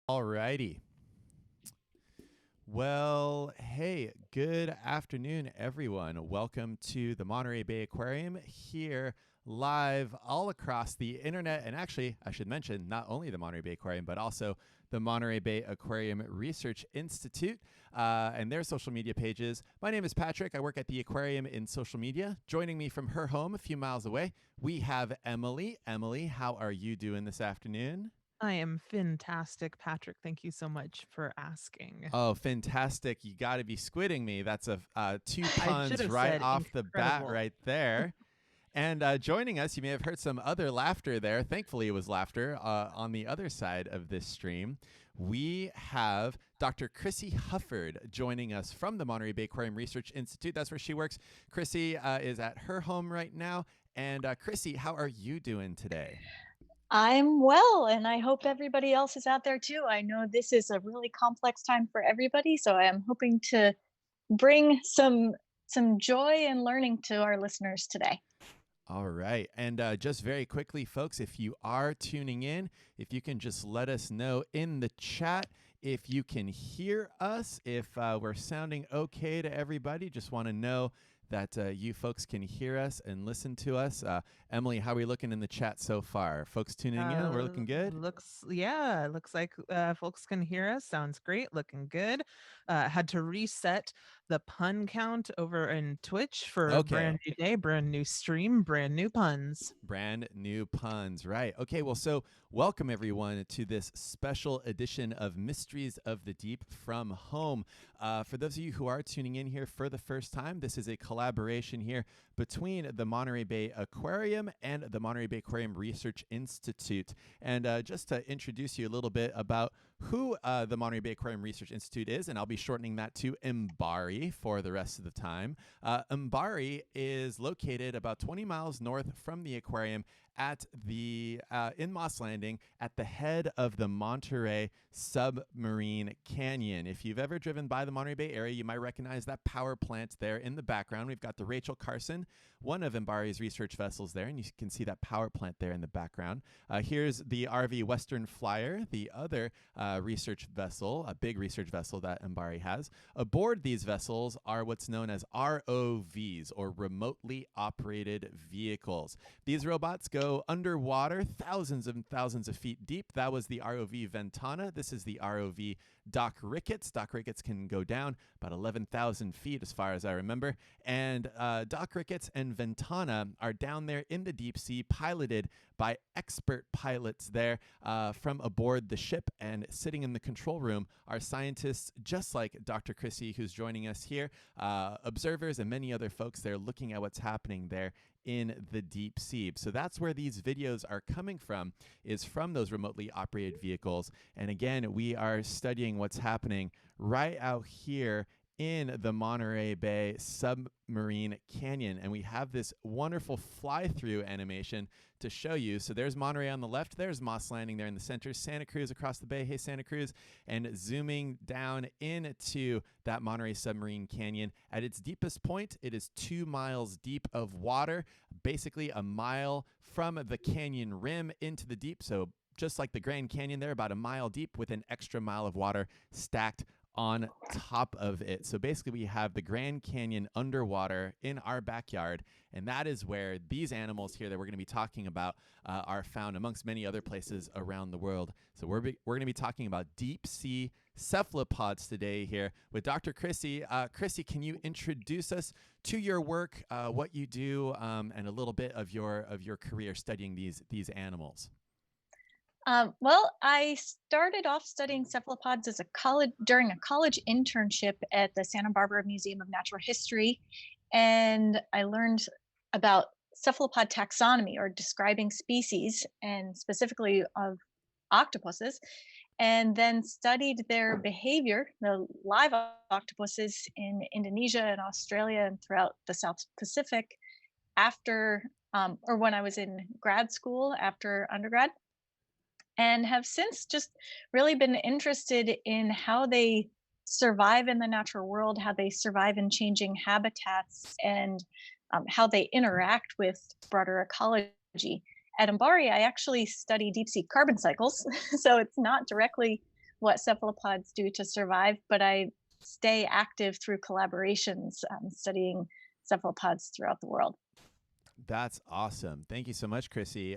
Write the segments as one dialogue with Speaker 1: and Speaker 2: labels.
Speaker 1: Alrighty. Well, hey, good afternoon, everyone. Welcome to the Monterey Bay Aquarium here live all across the internet. And actually, I should mention not only the Monterey Bay Aquarium, but also the Monterey Bay Aquarium Research Institute and their social media pages. My name is Patrick. I work at the aquarium in social media. Joining me from her home a few miles away, we have Emily. Emily, how are you doing this afternoon?
Speaker 2: I am fantastic, Patrick. Thank you so much for asking.
Speaker 1: Oh, fantastic. You got to be squidding me. That's two
Speaker 2: I should
Speaker 1: puns
Speaker 2: have
Speaker 1: right
Speaker 2: said
Speaker 1: off the bat
Speaker 2: incredible.
Speaker 1: right there. And joining us, you may have heard some other laughter there. Thankfully, it was laughter on the other side of this stream. We have Dr. Crissy Huffard joining us from the Monterey Bay Aquarium Research Institute. That's where she works. Crissy is at her home right now. And Crissy, how are you doing today?
Speaker 3: I'm well, and I hope everybody else is out there too. I know this is a really complex time for everybody, so I am hoping to bring some joy and learning to our listeners today.
Speaker 1: All right. And just very quickly, folks, if you are tuning in, if you can just let us know in the chat if you can hear us, if we're sounding okay to everybody. Just want to know that you folks can hear us and listen to us. Emily, how are we looking in the chat so far? Folks tuning in, we're looking good?
Speaker 2: Looks like folks can hear us. Sounds great. Looking good. Had to reset the pun count over in Twitch for a
Speaker 1: Okay.
Speaker 2: brand new day, brand new stream, brand new puns.
Speaker 1: Brand new puns, right? Okay, well, so welcome everyone to this special edition of Mysteries of the Deep from Home. For those of you who are tuning in here for the first time, this is a collaboration here between the Monterey Bay Aquarium and the Monterey Bay Aquarium Research Institute. And just to introduce you a little bit about who the Monterey Bay Aquarium Research Institute is, and I'll be shortening that to MBARI for the rest of the time. MBARI is located about 20 miles north from the aquarium at the in Moss Landing at the head of the Monterey Submarine Canyon. If you've ever driven by the Monterey Bay area, you might recognize that power plant there in the background. We've got the Rachel Carson, one of MBARI's research vessels there, and you can see that power plant there in the background. Here's the RV Western Flyer, the other research vessel, a big research vessel that MBARI has. Aboard these vessels are what's known as ROVs, or remotely operated vehicles. These robots go underwater thousands and thousands of feet deep. That was the ROV Ventana. This is the ROV Doc Ricketts. Doc Ricketts can go down about 11,000 feet as far as I remember. And Doc Ricketts and Ventana are down there in the deep sea, piloted by expert pilots there from aboard the ship. And sitting in the control room are scientists just like Dr. Crissy, who's joining us here, observers and many other folks there looking at what's happening there in the deep sea. So that's where these videos are coming from, is from those remotely operated vehicles. And again, we are studying what's happening right out here in the Monterey Bay Submarine Canyon. And we have this wonderful fly-through animation to show you. So there's Monterey on the left. There's Moss Landing there in the center. Santa Cruz across the bay. Hey, Santa Cruz. And zooming down into that Monterey Submarine Canyon. At its deepest point, it is 2 miles deep of water, basically a mile from the canyon rim into the deep. So just like the Grand Canyon there, about a mile deep with an extra mile of water stacked on top of it. So basically we have the Grand Canyon underwater in our backyard, and that is where these animals here that we're going to be talking about are found amongst many other places around the world. So we're going to be talking about deep sea cephalopods today here with Dr. Crissy. Crissy, can you introduce us to your work, what you do, and a little bit of your career studying these animals?
Speaker 3: Well, I started off studying cephalopods as during a college internship at the Santa Barbara Museum of Natural History, and I learned about cephalopod taxonomy, or describing species, and specifically of octopuses, and then studied their behavior, the live octopuses in Indonesia and Australia and throughout the South Pacific after, or when I was in grad school after undergrad, and have since just really been interested in how they survive in the natural world, how they survive in changing habitats, and how they interact with broader ecology. At MBARI, I actually study deep sea carbon cycles, so it's not directly what cephalopods do to survive, but I stay active through collaborations, studying cephalopods throughout the world.
Speaker 1: That's awesome. Thank you so much, Crissy.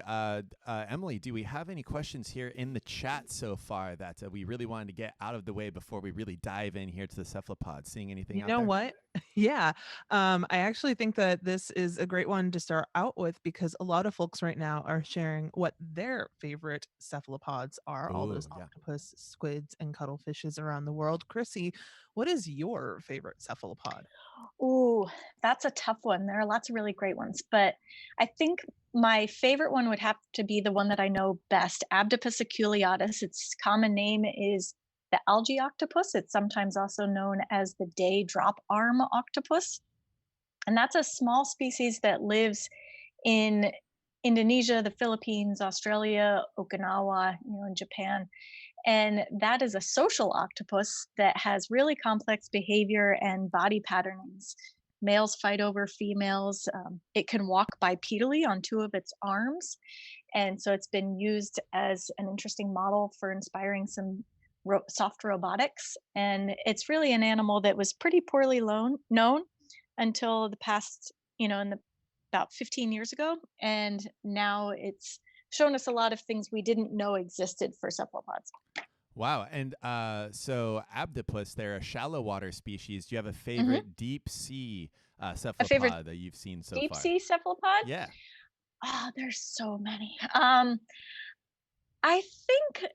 Speaker 1: Emily, do we have any questions here in the chat so far that we really wanted to get out of the way before we really dive in here to the cephalopods? Seeing anything
Speaker 2: You
Speaker 1: out
Speaker 2: know
Speaker 1: there?
Speaker 2: what? Yeah. I actually think that this is a great one to start out with because a lot of folks right now are sharing what their favorite cephalopods are, all those
Speaker 1: Ooh, yeah.
Speaker 2: octopus, squids, and cuttlefishes around the world. Crissy, what is your favorite cephalopod?
Speaker 3: Ooh, that's a tough one. There are lots of really great ones, but I think my favorite one would have to be the one that I know best, Abdopus aculeatus. Its common name is the algae octopus. It's sometimes also known as the day drop arm octopus. And that's a small species that lives in Indonesia, the Philippines, Australia, Okinawa, in Japan. And that is a social octopus that has really complex behavior and body patternings. Males fight over females. It can walk bipedally on two of its arms. And so it's been used as an interesting model for inspiring some soft robotics. And it's really an animal that was pretty poorly known until the past, about 15 years ago. And now it's shown us a lot of things we didn't know existed for cephalopods.
Speaker 1: Wow. And so Abdopus, they're a shallow water species. Do you have a favorite deep sea cephalopod
Speaker 3: favorite
Speaker 1: that you've seen so
Speaker 3: Deep
Speaker 1: far?
Speaker 3: sea cephalopod?
Speaker 1: Yeah.
Speaker 3: Oh, there's so many. I think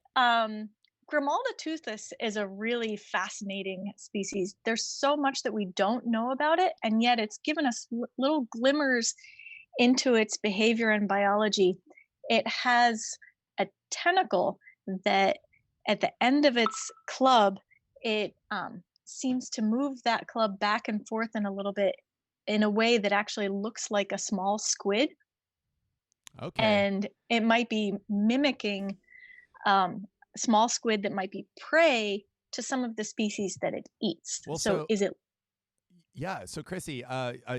Speaker 3: Grimaldi toothless is a really fascinating species. There's so much that we don't know about it, and yet it's given us little glimmers into its behavior and biology. It has a tentacle that at the end of its club, it seems to move that club back and forth in a little bit in a way that actually looks like a small squid.
Speaker 1: Okay.
Speaker 3: And it might be mimicking small squid that might be prey to some of the species that it eats.
Speaker 1: Well,
Speaker 3: So is it?
Speaker 1: Yeah, so Crissy,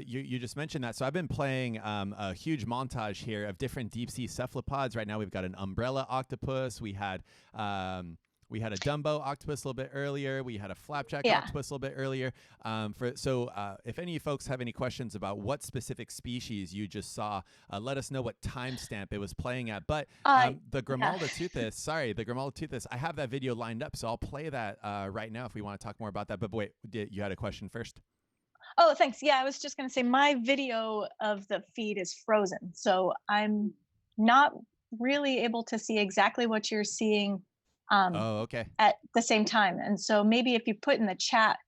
Speaker 1: you just mentioned that. So I've been playing a huge montage here of different deep sea cephalopods. Right now, we've got an umbrella octopus. We had a Dumbo octopus a little bit earlier. We had a flapjack
Speaker 3: Yeah.
Speaker 1: octopus a little bit earlier. If any of you folks have any questions about what specific species you just saw, let us know what timestamp it was playing at. But the Grimaldi toothless, I have that video lined up, so I'll play that right now if we want to talk more about that. But wait, you had a question first?
Speaker 3: Oh, thanks. Yeah, I was just going to say my video of the feed is frozen. So I'm not really able to see exactly what you're seeing
Speaker 1: Okay.
Speaker 3: at the same time. And so maybe if you put in the chat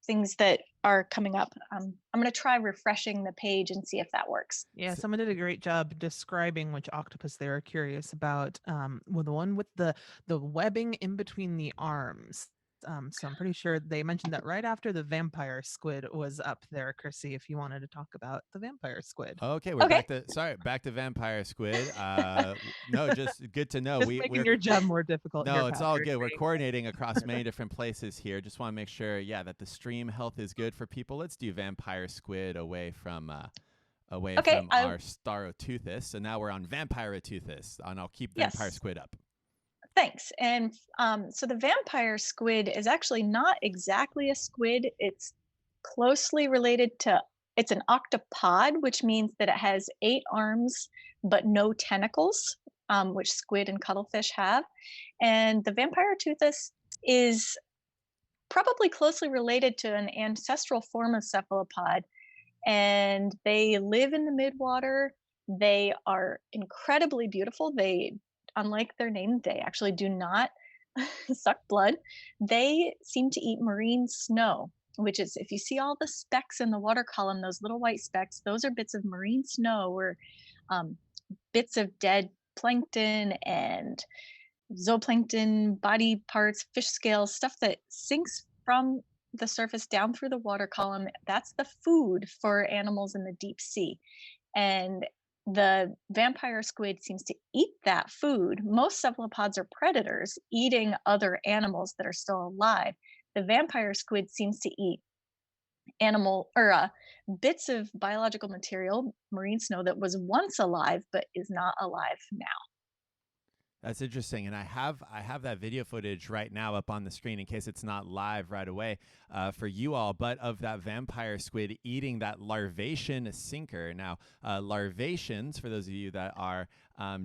Speaker 3: things that are coming up, I'm going to try refreshing the page and see if that works.
Speaker 2: Yeah, someone did a great job describing which octopus they were curious about. Well, the one with the webbing in between the arms. So I'm pretty sure they mentioned that right after the vampire squid was up there, Crissy, if you wanted to talk about the vampire squid.
Speaker 1: Okay, we're back to vampire squid. No, just good to know.
Speaker 2: Just making your job more difficult.
Speaker 1: No,
Speaker 2: here,
Speaker 1: it's all
Speaker 2: Patrick.
Speaker 1: good. We're coordinating across many different places here. Just want to make sure, that the stream health is good for people. Let's do vampire squid away from our Starotoothless. So now we're on Vampirotoothus, and I'll keep vampire squid up.
Speaker 3: Thanks. And so the vampire squid is actually not exactly a squid. It's closely related to, it's an octopod, which means that it has 8 arms but no tentacles, which squid and cuttlefish have. And the Vampirotoothus is probably closely related to an ancestral form of cephalopod. And they live in the midwater. They are incredibly beautiful. Unlike their name, they actually do not suck blood. They seem to eat marine snow, which is, if you see all the specks in the water column, those little white specks, those are bits of marine snow or bits of dead plankton and zooplankton, body parts, fish scales, stuff that sinks from the surface down through the water column. That's the food for animals in the deep sea. And the vampire squid seems to eat that food. Most cephalopods are predators, eating other animals that are still alive. The vampire squid seems to eat bits of biological material, marine snow, that was once alive but is not alive now.
Speaker 1: That's interesting, and I have that video footage right now up on the screen in case it's not live right away for you all, but of that vampire squid eating that larvation sinker. Now, larvations, for those of you that are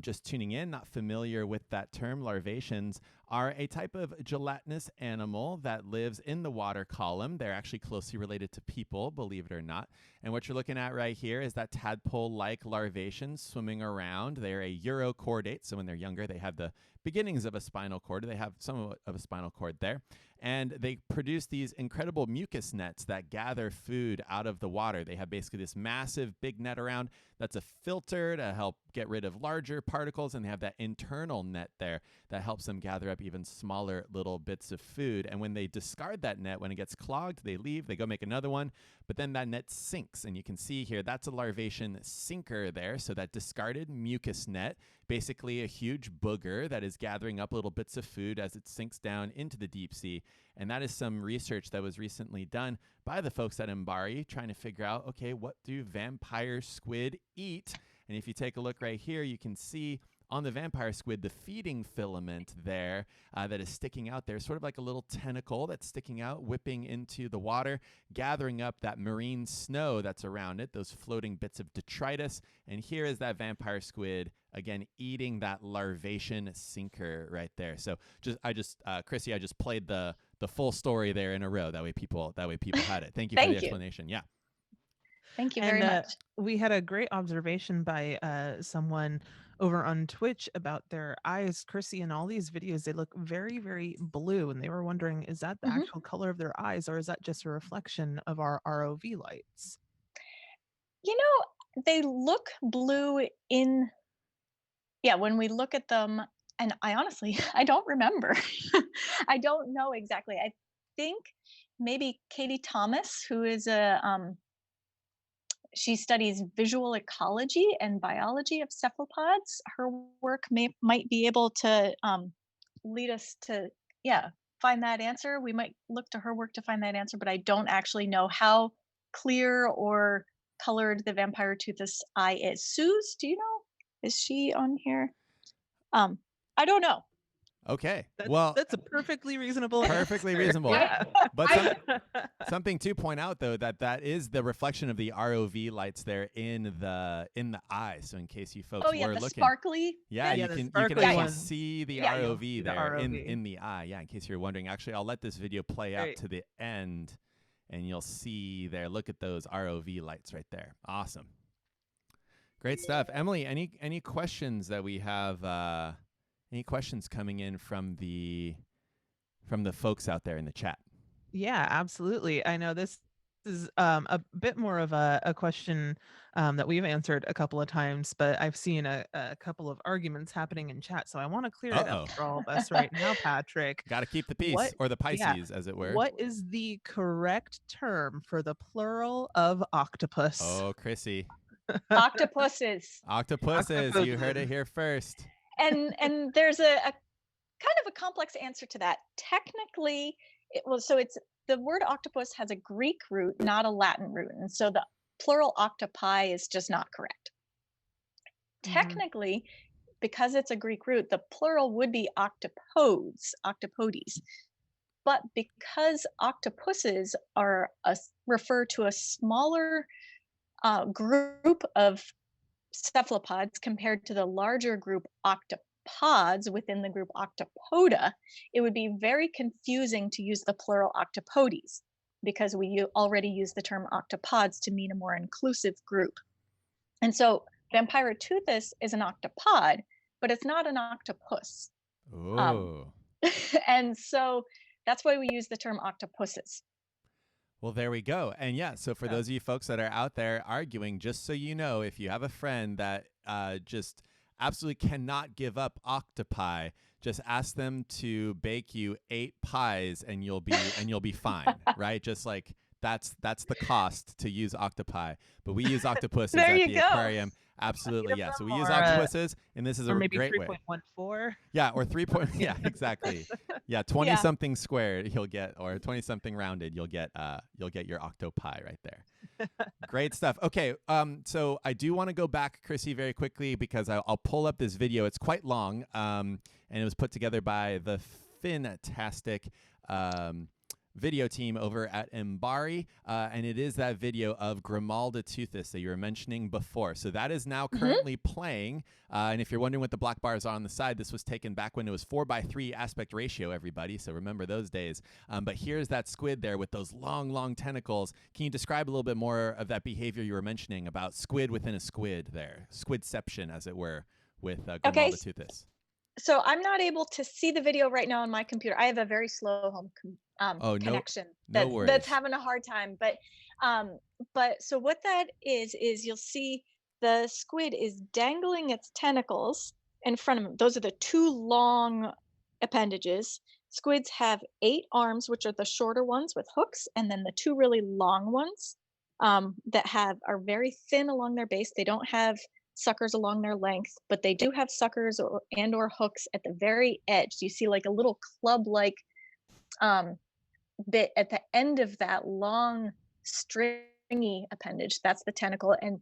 Speaker 1: just tuning in, not familiar with that term, larvations are a type of gelatinous animal that lives in the water column. They're actually closely related to people, believe it or not. And what you're looking at right here is that tadpole-like larvation swimming around. They're a urochordate, so when they're younger, they have the beginnings of a spinal cord. They have some of a spinal cord there. And they produce these incredible mucus nets that gather food out of the water. They have basically this massive big net around that's a filter to help get rid of larger particles, and they have that internal net there that helps them gather up even smaller little bits of food. And when they discard that net, when it gets clogged, they leave, they go make another one, but then that net sinks. And you can see here, that's a larvation sinker there. So that discarded mucus net, basically a huge booger that is gathering up little bits of food as it sinks down into the deep sea. And that is some research that was recently done by the folks at MBARI trying to figure out, okay, what do vampire squid eat? And if you take a look right here, you can see on the vampire squid, the feeding filament there that is sticking out there, sort of like a little tentacle that's sticking out, whipping into the water, gathering up that marine snow that's around it, those floating bits of detritus. And here is that vampire squid, again, eating that larvation sinker right there. So Crissy, I just played the full story there in a row. That way people had it. Thank you for the explanation. Yeah.
Speaker 3: Thank you very much.
Speaker 2: We had a great observation by someone over on Twitch about their eyes. Crissy, in all these videos, they look very, very blue. And they were wondering, is that the actual color of their eyes, or is that just a reflection of our ROV lights?
Speaker 3: You know, they look blue when we look at them. And I honestly, I don't remember. I don't know exactly. I think maybe Katie Thomas, who is she studies visual ecology and biology of cephalopods. Her work might be able to lead us to, find that answer. We might look to her work to find that answer, but I don't actually know how clear or colored the vampire toothless eye is. Suze, do you know? Is she on here? I don't know.
Speaker 1: Okay.
Speaker 2: That's a perfectly reasonable
Speaker 1: Perfectly
Speaker 2: answer.
Speaker 1: reasonable.
Speaker 2: Yeah.
Speaker 1: But something to point out though, that is the reflection of the ROV lights there in the eye. So in case you folks were looking,
Speaker 3: sparkly.
Speaker 1: Yeah,
Speaker 2: Yeah,
Speaker 1: you can
Speaker 2: sparkly
Speaker 1: actually
Speaker 2: one.
Speaker 1: see the
Speaker 2: Yeah,
Speaker 1: ROV
Speaker 2: the
Speaker 1: there
Speaker 2: ROV.
Speaker 1: in the eye. Yeah, in case you're wondering. Actually, I'll let this video play out
Speaker 2: Great.
Speaker 1: to the end and you'll see there. Look at those ROV lights right there. Awesome. Great stuff. Emily, any questions that we have any questions coming in from the folks out there in the chat?
Speaker 2: Yeah, absolutely. I know this is a bit more of a question that we've answered a couple of times, but I've seen a couple of arguments happening in chat. So I want to clear it up for all of us right now, Patrick.
Speaker 1: Got to keep the peace, or the Pisces, as it were.
Speaker 2: What is the correct term for the plural of octopus?
Speaker 1: Oh, Crissy.
Speaker 3: Octopuses.
Speaker 1: Octopuses. You heard it here first.
Speaker 3: And there's a kind of a complex answer to that. Technically, it's the word octopus has a Greek root, not a Latin root, and so the plural octopi is just not correct. Technically, because it's a Greek root, the plural would be octopodes, octopodes. But because octopuses refer to a smaller group of cephalopods compared to the larger group octopods within the group Octopoda, it would be very confusing to use the plural octopodes because we already use the term octopods to mean a more inclusive group. And so Vampira toothus is an octopod, but it's not an octopus.
Speaker 1: Oh.
Speaker 3: And so that's why we use the term octopuses.
Speaker 1: Well, there we go. And yeah, so for those of you folks that are out there arguing, just so you know, if you have a friend that just absolutely cannot give up octopi, just ask them to bake you 8 pies and you'll be fine, right? Just like That's the cost to use octopi, but we use octopuses
Speaker 3: There
Speaker 1: at
Speaker 3: you
Speaker 1: the
Speaker 3: go.
Speaker 1: aquarium. Absolutely, yeah. So we use
Speaker 2: Or,
Speaker 1: octopuses, and this is
Speaker 2: or
Speaker 1: a
Speaker 2: maybe
Speaker 1: great way.
Speaker 2: 3.14.
Speaker 1: Yeah, or 3 point. Yeah, exactly. Yeah, 20
Speaker 3: Yeah.
Speaker 1: something squared you'll get, or 20 something rounded you'll get your octopi right there. Great stuff. Okay, so I do want to go back, Crissy, very quickly because I'll pull up this video. It's quite long, and it was put together by the fantastic video team over at MBARI, and it is that video of Grimaldi toothless that you were mentioning before. So that is now currently playing, and if you're wondering what the black bars are on the side, this was taken back when it was 4:3 aspect ratio, everybody, so remember those days. But here's that squid there with those long tentacles. Can you describe a little bit more of that behavior you were mentioning about squid within a squid there, squidception, as it were, with Grimaldi toothless?
Speaker 3: So I'm not able to see the video right now on my computer. I have a very slow home connection
Speaker 1: no worries.
Speaker 3: that's having a hard time. But so what that is you'll see the squid is dangling its tentacles in front of him. Those are the two long appendages. Squids have 8 arms, which are the shorter ones with hooks, and then the 2 really long ones that are very thin along their base. They don't have suckers along their length, but they do have suckers or hooks at the very edge. You see like a little club-like bit at the end of that long stringy appendage. That's the tentacle. And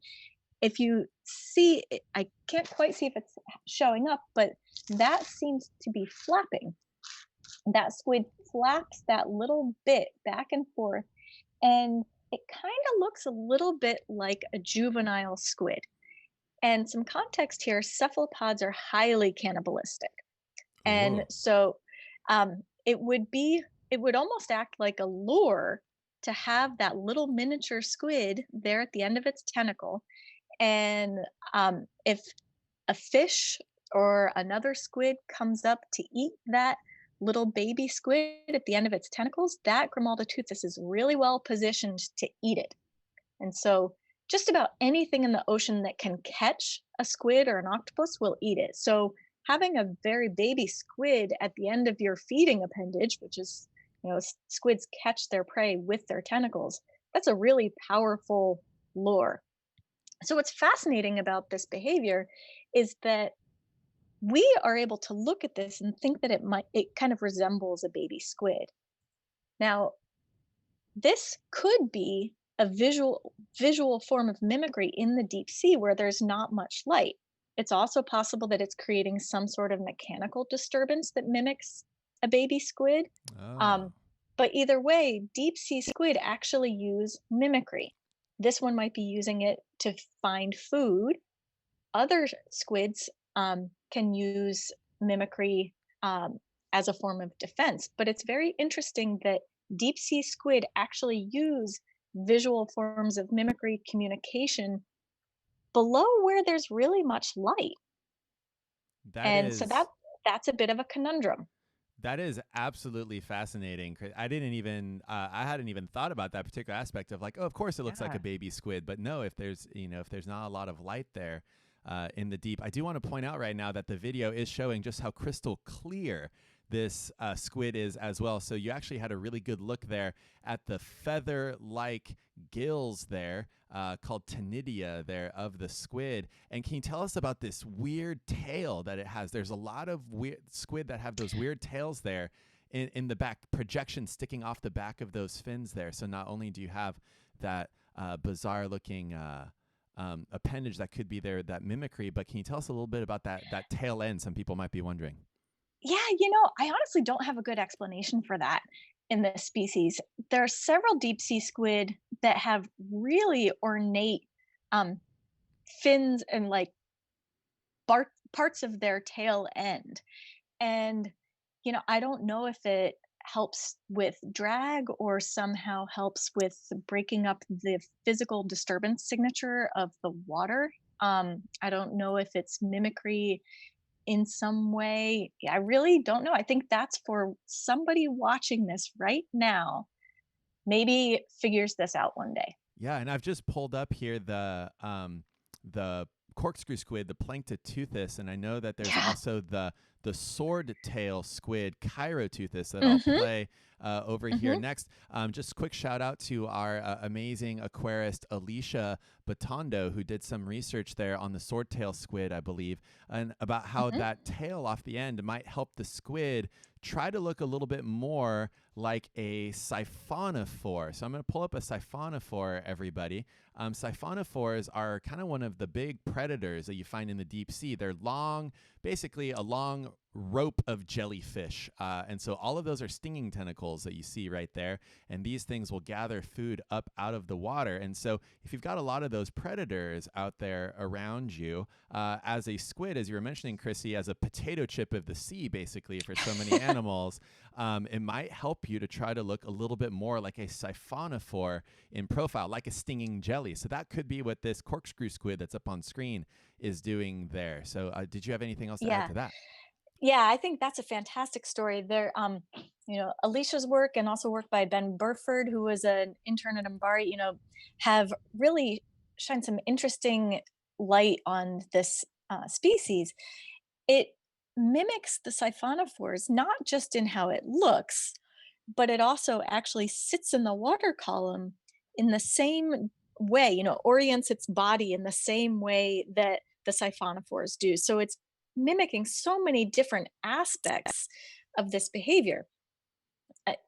Speaker 3: if you see, I can't quite see if it's showing up, but that seems to be flapping. That squid flaps that little bit back and forth, and it kind of looks a little bit like a juvenile squid. And some context here, cephalopods are highly cannibalistic. And so it would almost act like a lure to have that little miniature squid there at the end of its tentacle. And if a fish or another squid comes up to eat that little baby squid at the end of its tentacles, that Grimaldi toothless is really well positioned to eat it. And so just about anything in the ocean that can catch a squid or an octopus will eat it. So having a very baby squid at the end of your feeding appendage, which is, squids catch their prey with their tentacles, that's a really powerful lure. So what's fascinating about this behavior is that we are able to look at this and think that it kind of resembles a baby squid. Now, this could be a visual form of mimicry in the deep sea where there's not much light. It's also possible that it's creating some sort of mechanical disturbance that mimics a baby squid. But either way, deep sea squid actually use mimicry. This one might be using it to find food. Other squids can use mimicry as a form of defense. But it's very interesting that deep sea squid actually use visual forms of mimicry communication below where there's really much light. So that's a bit of a conundrum.
Speaker 1: That is absolutely fascinating. I hadn't even thought about that particular aspect of like, oh, of course it looks like a baby squid, but no, if there's not a lot of light there in the deep. I do want to point out right now that the video is showing just how crystal clear this squid is as well. So you actually had a really good look there at the feather-like gills there called ctenidia there of the squid. And can you tell us about this weird tail that it has? There's a lot of weird squid that have those weird tails there in the back, projection sticking off the back of those fins there. So not only do you have that bizarre-looking appendage that could be there, that mimicry, but can you tell us a little bit about that tail end? Some people might be wondering.
Speaker 3: Yeah, I honestly don't have a good explanation for that in this species. There are several deep sea squid that have really ornate fins and like parts of their tail end. And, I don't know if it helps with drag or somehow helps with breaking up the physical disturbance signature of the water. I don't know if it's mimicry in some way. I really don't know. I think that's for somebody watching this right now, maybe figures this out one day.
Speaker 1: Yeah, and I've just pulled up here the corkscrew squid, the plankton toothless, and I know that there's also the the sword-tail squid, Toothless, that I'll
Speaker 3: Mm-hmm.
Speaker 1: play over here
Speaker 3: Mm-hmm.
Speaker 1: next. Just a quick shout out to our amazing aquarist Alicia Batondo, who did some research there on the sword-tail squid, I believe, and about how
Speaker 3: Mm-hmm.
Speaker 1: that tail off the end might help the squid try to look a little bit more like a siphonophore. So I'm going to pull up a siphonophore, everybody. Siphonophores are kind of one of the big predators that you find in the deep sea. They're long, basically a long rope of jellyfish. And so all of those are stinging tentacles that you see right there. And these things will gather food up out of the water. And so if you've got a lot of those predators out there around you, as a squid, as you were mentioning, Crissy, as a potato chip of the sea, basically, for so many animals, it might help you to try to look a little bit more like a siphonophore in profile, like a stinging jelly. So that could be what this corkscrew squid that's up on screen is doing there. So did you have anything else to add
Speaker 3: Yeah.
Speaker 1: to that?
Speaker 3: Yeah, I think that's a fantastic story. There, Alicia's work and also work by Ben Burford, who was an intern at MBARI, have really shined some interesting light on this species. It mimics the siphonophores, not just in how it looks, but it also actually sits in the water column in the same way, orients its body in the same way that the siphonophores do. So it's mimicking so many different aspects of this behavior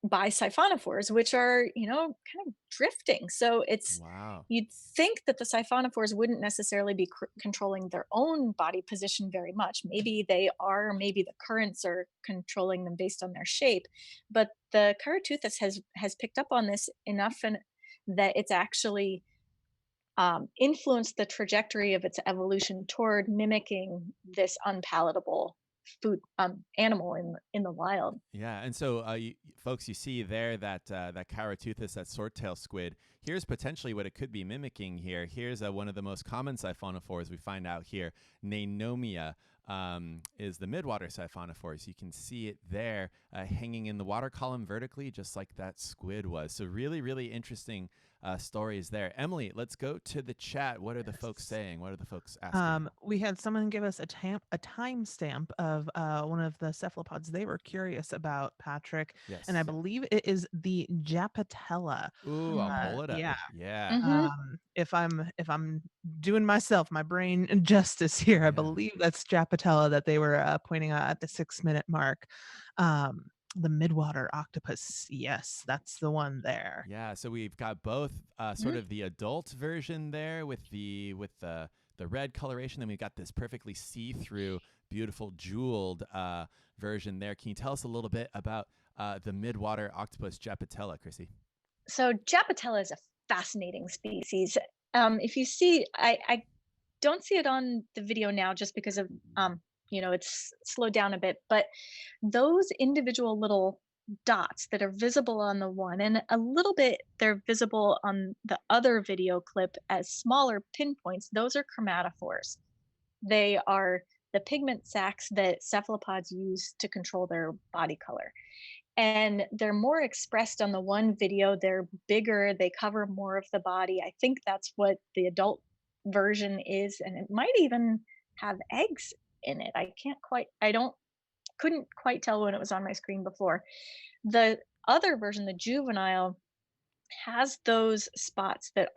Speaker 3: by siphonophores, which are, kind of drifting. So
Speaker 1: Wow.
Speaker 3: you'd think that the siphonophores wouldn't necessarily be controlling their own body position very much. Maybe they are, maybe the currents are controlling them based on their shape. But the Toothless has picked up on this enough and that it's actually influenced the trajectory of its evolution toward mimicking this unpalatable food animal in the wild.
Speaker 1: Yeah, and so folks, you see there that that Toothless, that swordtail squid. Here's potentially what it could be mimicking here. Here's one of the most common siphonophores we find out here. Nanomia is the midwater siphonophores. You can see it there hanging in the water column vertically, just like that squid was. So really, really interesting stories there. Emily, let's go to the chat. What are the folks saying? What are the folks asking?
Speaker 2: We had someone give us a timestamp of one of the cephalopods they were curious about, Patrick,
Speaker 1: Yes.
Speaker 2: and I believe it is the Japatella.
Speaker 1: Ooh, I'll pull it up.
Speaker 2: Yeah.
Speaker 1: Yeah.
Speaker 3: Mm-hmm.
Speaker 2: If I'm doing myself my brain justice here, I
Speaker 1: Yeah.
Speaker 2: believe that's Japatella that they were pointing out at the 6-minute mark. The Midwater Octopus, yes, that's the one there.
Speaker 1: Yeah, so we've got both sort of the adult version there with the red coloration, then we've got this perfectly see-through, beautiful jeweled version there. Can you tell us a little bit about the Midwater Octopus Japatella, Crissy?
Speaker 3: So Japatella is a fascinating species. If you see, I don't see it on the video now just because of it's slowed down a bit, but those individual little dots that are visible on the one and a little bit they're visible on the other video clip as smaller pinpoints, those are chromatophores. They are the pigment sacs that cephalopods use to control their body color, and they're more expressed on the one video. They're bigger, they cover more of the body. I think that's what the adult version is, and it might even have eggs in it. I don't couldn't quite tell when it was on my screen before. The other version, the juvenile, has those spots that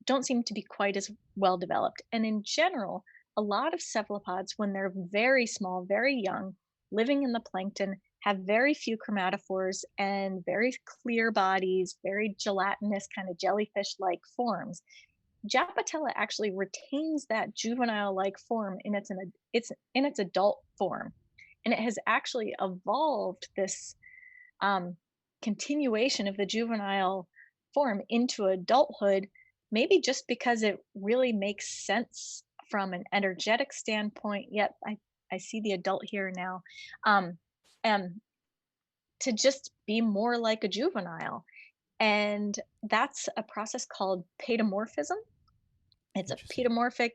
Speaker 3: don't seem to be quite as well developed. And in general, a lot of cephalopods, when they're very small, very young, living in the plankton, have very few chromatophores and very clear bodies, very gelatinous, kind of jellyfish like forms. Japatella actually retains that juvenile like form in its adult form. And it has actually evolved this continuation of the juvenile form into adulthood, maybe just because it really makes sense from an energetic standpoint. Yet I see the adult here now, and to just be more like a juvenile. And that's a process called paedomorphism. It's a
Speaker 1: Interesting.
Speaker 3: paedomorphic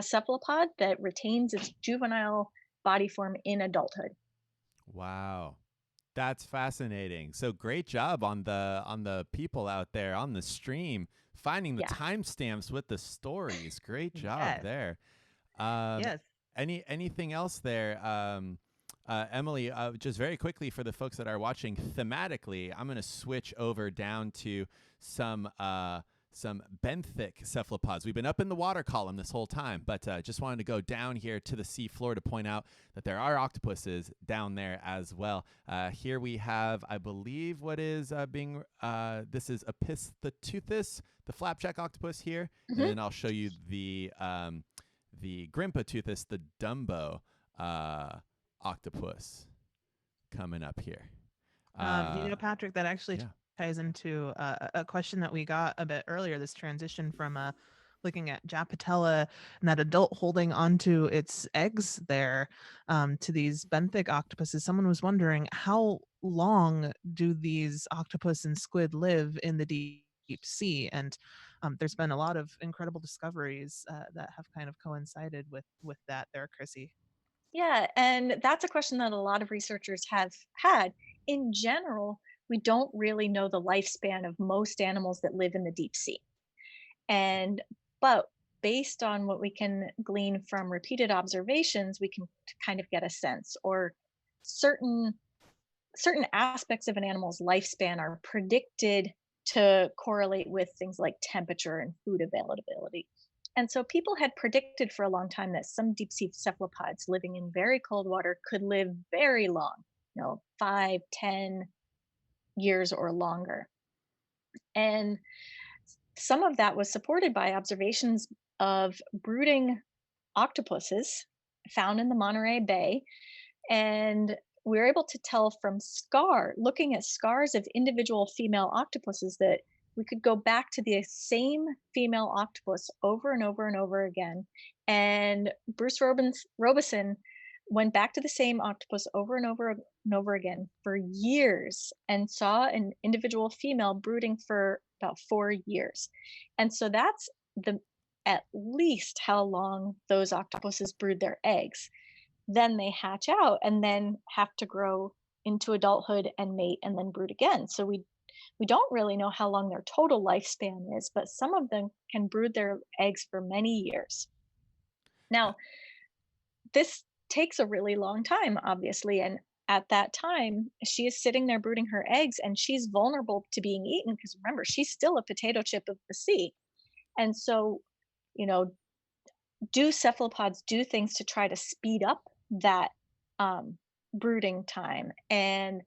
Speaker 3: cephalopod that retains its juvenile body form in adulthood.
Speaker 1: Wow. That's fascinating. So great job on the people out there on the stream finding the
Speaker 3: Yeah.
Speaker 1: timestamps with the stories. Great job
Speaker 2: Yes.
Speaker 1: there.
Speaker 2: Yes.
Speaker 1: Anything else there? Emily, just very quickly for the folks that are watching thematically, I'm going to switch over down to some benthic cephalopods. We've been up in the water column this whole time, but just wanted to go down here to the sea floor to point out that there are octopuses down there as well. Here we have, I believe, what is this is Opisthotoothes, the flapjack octopus here, and then I'll show you the Grimaldi, the Dumbo octopus coming up here.
Speaker 2: Patrick, that actually ties into a question that we got a bit earlier, this transition from looking at Japatella and that adult holding onto its eggs there to these benthic octopuses. Someone was wondering, how long do these octopus and squid live in the deep sea? And there's been a lot of incredible discoveries that have kind of coincided with that there, Crissy.
Speaker 3: Yeah, and that's a question that a lot of researchers have had. In general, we don't really know the lifespan of most animals that live in the deep sea. But based on what we can glean from repeated observations, we can kind of get a sense, or certain aspects of an animal's lifespan are predicted to correlate with things like temperature and food availability. And so people had predicted for a long time that some deep sea cephalopods living in very cold water could live very long, 5, 10 years or longer. And some of that was supported by observations of brooding octopuses found in the Monterey Bay. And we were able to tell from looking at scars of individual female octopuses, that we could go back to the same female octopus over and over and over again. And Bruce Robeson went back to the same octopus over and over and over again for years and saw an individual female brooding for about 4 years. And so that's at least how long those octopuses brood their eggs. Then they hatch out and then have to grow into adulthood and mate and then brood again. So we don't really know how long their total lifespan is, but some of them can brood their eggs for many years. Now, this takes a really long time, obviously. And at that time, she is sitting there brooding her eggs, and she's vulnerable to being eaten because, remember, she's still a potato chip of the sea. And so, do cephalopods do things to try to speed up that brooding time? And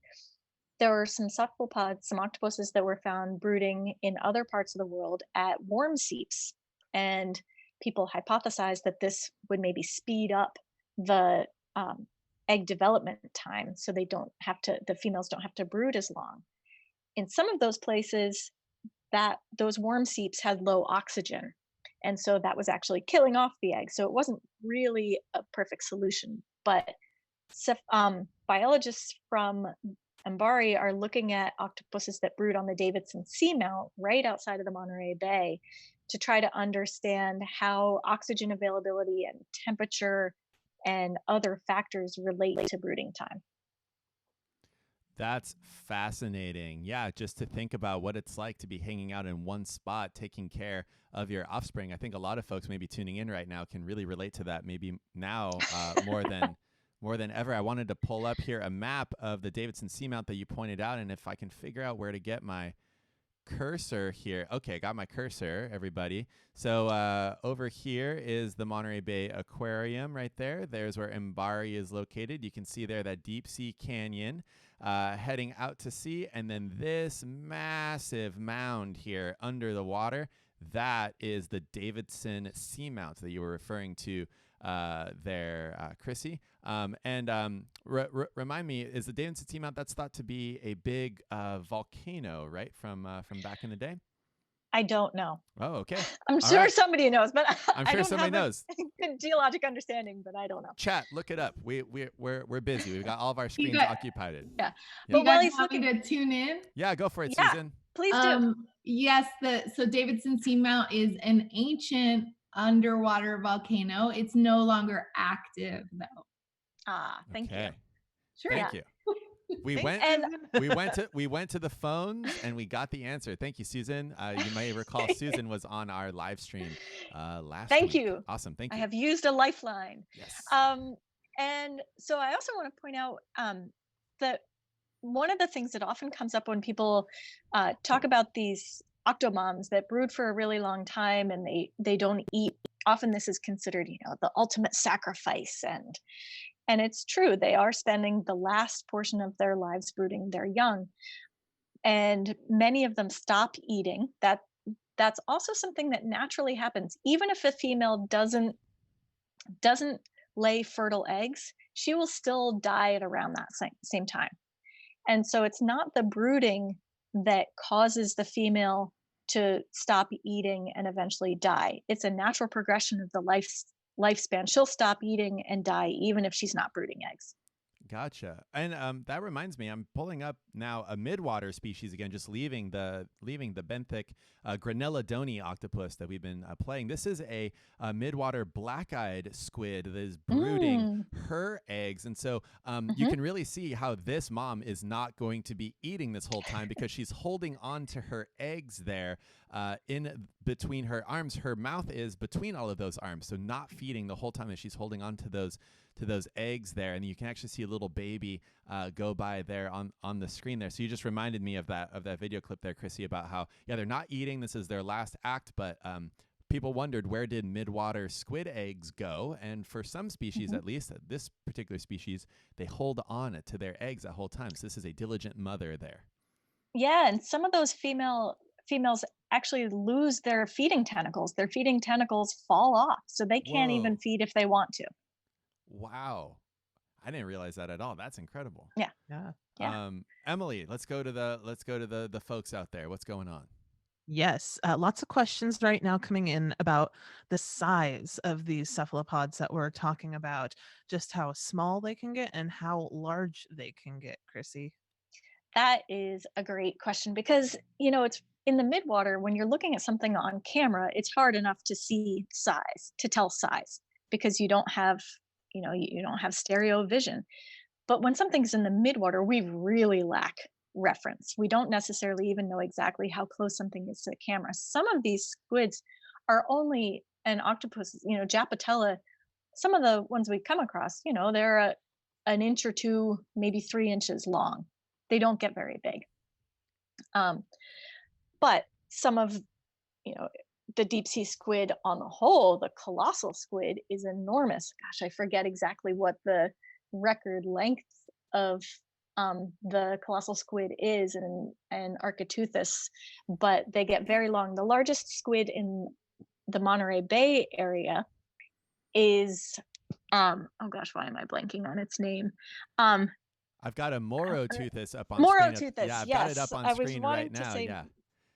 Speaker 3: there were some cephalopods, some octopuses that were found brooding in other parts of the world at warm seeps. And people hypothesized that this would maybe speed up the egg development time, so the females don't have to brood as long. In some of those places, those warm seeps had low oxygen, and so that was actually killing off the egg. So it wasn't really a perfect solution. But biologists from MBARI are looking at octopuses that brood on the Davidson Seamount right outside of the Monterey Bay to try to understand how oxygen availability and temperature and other factors relate to brooding time.
Speaker 1: That's fascinating. Yeah, just to think about what it's like to be hanging out in one spot, taking care of your offspring. I think a lot of folks maybe tuning in right now can really relate to that, maybe now more than ever. I wanted to pull up here a map of the Davidson Seamount that you pointed out, and if I can figure out where to get my cursor here. Okay, got my cursor, everybody. So over here is the Monterey Bay Aquarium right there. There's where MBARI is located. You can see there that deep sea canyon heading out to sea, and then this massive mound here under the water, that is the Davidson Seamount that you were referring to there, Crissy. Remind me, is the Davidson Seamount, that's thought to be a big volcano, right, from back in the day?
Speaker 3: I don't know.
Speaker 1: Oh, okay.
Speaker 3: I'm sure somebody knows, but
Speaker 1: I'm sure somebody knows.
Speaker 3: Good geologic understanding, but I don't know.
Speaker 1: Chat, look it up. We're busy. We've got all of our screens occupied.
Speaker 3: Yeah.
Speaker 4: But while he's looking to tune in.
Speaker 1: Yeah, go for it, Susan.
Speaker 3: Please do.
Speaker 4: Yes, so Davidson Seamount is an ancient underwater volcano. It's no longer active though.
Speaker 3: Thank you.
Speaker 4: Sure.
Speaker 1: Thank you. We went to the phones and we got the answer. Thank you, Susan. You may recall Susan was on our live stream last week.
Speaker 3: Thank you.
Speaker 1: Awesome. Thank you.
Speaker 3: I have used a lifeline.
Speaker 1: Yes.
Speaker 3: And so I also want to point out that one of the things that often comes up when people talk about these octomoms that brood for a really long time and they don't eat, often this is considered, the ultimate sacrifice. And it's true, they are spending the last portion of their lives brooding their young. And many of them stop eating. That's also something that naturally happens. Even if a female doesn't lay fertile eggs, she will still die at around that same time. And so it's not the brooding that causes the female to stop eating and eventually die. It's a natural progression of the lifespan. She'll stop eating and die even if she's not brooding eggs.
Speaker 1: Gotcha. And that reminds me, I'm pulling up now a midwater species again, just leaving the benthic Grimaldi octopus that we've been playing. This is a midwater black-eyed squid that is brooding her eggs. And so you can really see how this mom is not going to be eating this whole time because she's holding on to her eggs there in between her arms. Her mouth is between all of those arms, so not feeding the whole time as she's holding on to those eggs there. And you can actually see a little baby go by there on the screen there. So you just reminded me of that video clip there, Crissy, about how, they're not eating. This is their last act, but people wondered, where did midwater squid eggs go? And for some species, at least this particular species, they hold on to their eggs that whole time. So this is a diligent mother there.
Speaker 3: Yeah, and some of those females actually lose their feeding tentacles. Their feeding tentacles fall off, so they can't even feed if they want to.
Speaker 1: Wow. I didn't realize that at all. That's incredible.
Speaker 2: Yeah.
Speaker 1: Emily, let's go to the folks out there. What's going on?
Speaker 2: Yes, lots of questions right now coming in about the size of these cephalopods that we're talking about, just how small they can get and how large they can get, Crissy.
Speaker 3: That is a great question because, it's in the midwater, when you're looking at something on camera, it's hard enough to see size, to tell size, because you don't have stereo vision. But when something's in the midwater, we really lack reference. We don't necessarily even know exactly how close something is to the camera. Some of these squids are only an octopus, Japatella. Some of the ones we come across, they're an inch or two, maybe 3 inches long. They don't get very big. But some of, the deep sea squid on the whole, the colossal squid, is enormous. Gosh, I forget exactly what the record length of the colossal squid is and Architeuthis, but they get very long. The largest squid in the Monterey Bay area is oh gosh, why am I blanking on its name?
Speaker 1: I've got a Moroteuthis up on
Speaker 3: Moroteuthis,
Speaker 1: screen. I've
Speaker 3: yes.
Speaker 1: got it up on screen right now.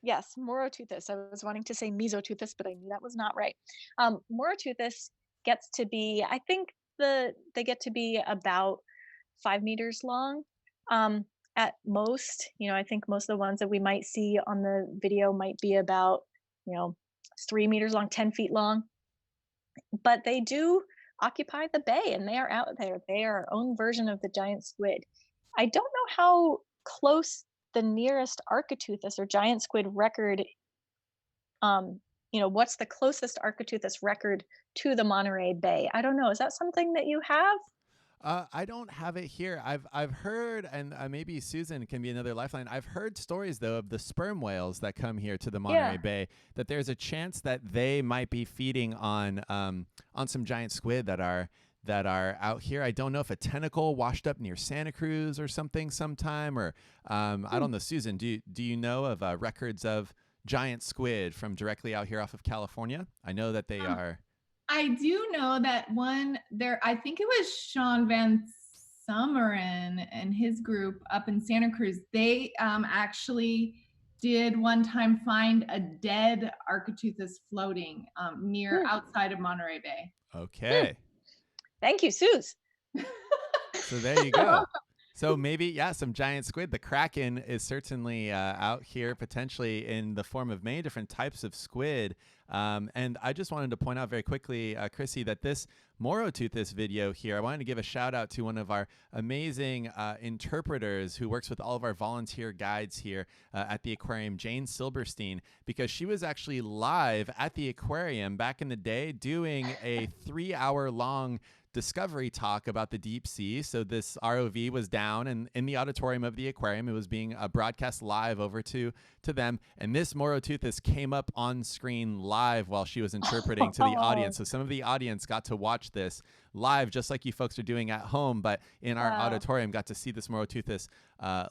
Speaker 3: Yes, Moroteuthis. I was wanting to say Mesoteuthis, but I knew that was not right. Moroteuthis gets to be, I think they get to be about 5 meters long at most. I think most of the ones that we might see on the video might be about 3 meters long, 10 feet long. But they do occupy the bay, and they are out there. They are our own version of the giant squid. I don't know how close the nearest Architeuthis or giant squid record, what's the closest Architeuthis record to the Monterey Bay? I don't know. Is that something that you have?
Speaker 1: I don't have it here. I've heard, and maybe Susan can be another lifeline. I've heard stories though of the sperm whales that come here to the Monterey Bay, that there's a chance that they might be feeding on some giant squid that are out here. I don't know if a tentacle washed up near Santa Cruz or something sometime, or I don't know. Susan, do you know of records of giant squid from directly out here off of California? I know that they are.
Speaker 4: I do know that one there, I think it was Sean Van Summeren and his group up in Santa Cruz. They actually did one time find a dead Architeuthis floating near outside of Monterey Bay.
Speaker 1: Okay.
Speaker 3: Thank you, Suze.
Speaker 1: So there you go. So maybe, some giant squid. The Kraken is certainly out here, potentially in the form of many different types of squid. And I just wanted to point out very quickly, Crissy, that this Moroteuthis video here, I wanted to give a shout out to one of our amazing interpreters who works with all of our volunteer guides here at the aquarium, Jane Silberstein, because she was actually live at the aquarium back in the day doing a 3-hour long discovery talk about the deep sea. So this ROV was down and in the auditorium of the aquarium. It was being broadcast live over to them. And this Moroteuthis came up on screen live while she was interpreting to the audience. So some of the audience got to watch this live, just like you folks are doing at home, but in our auditorium got to see this Moroteuthis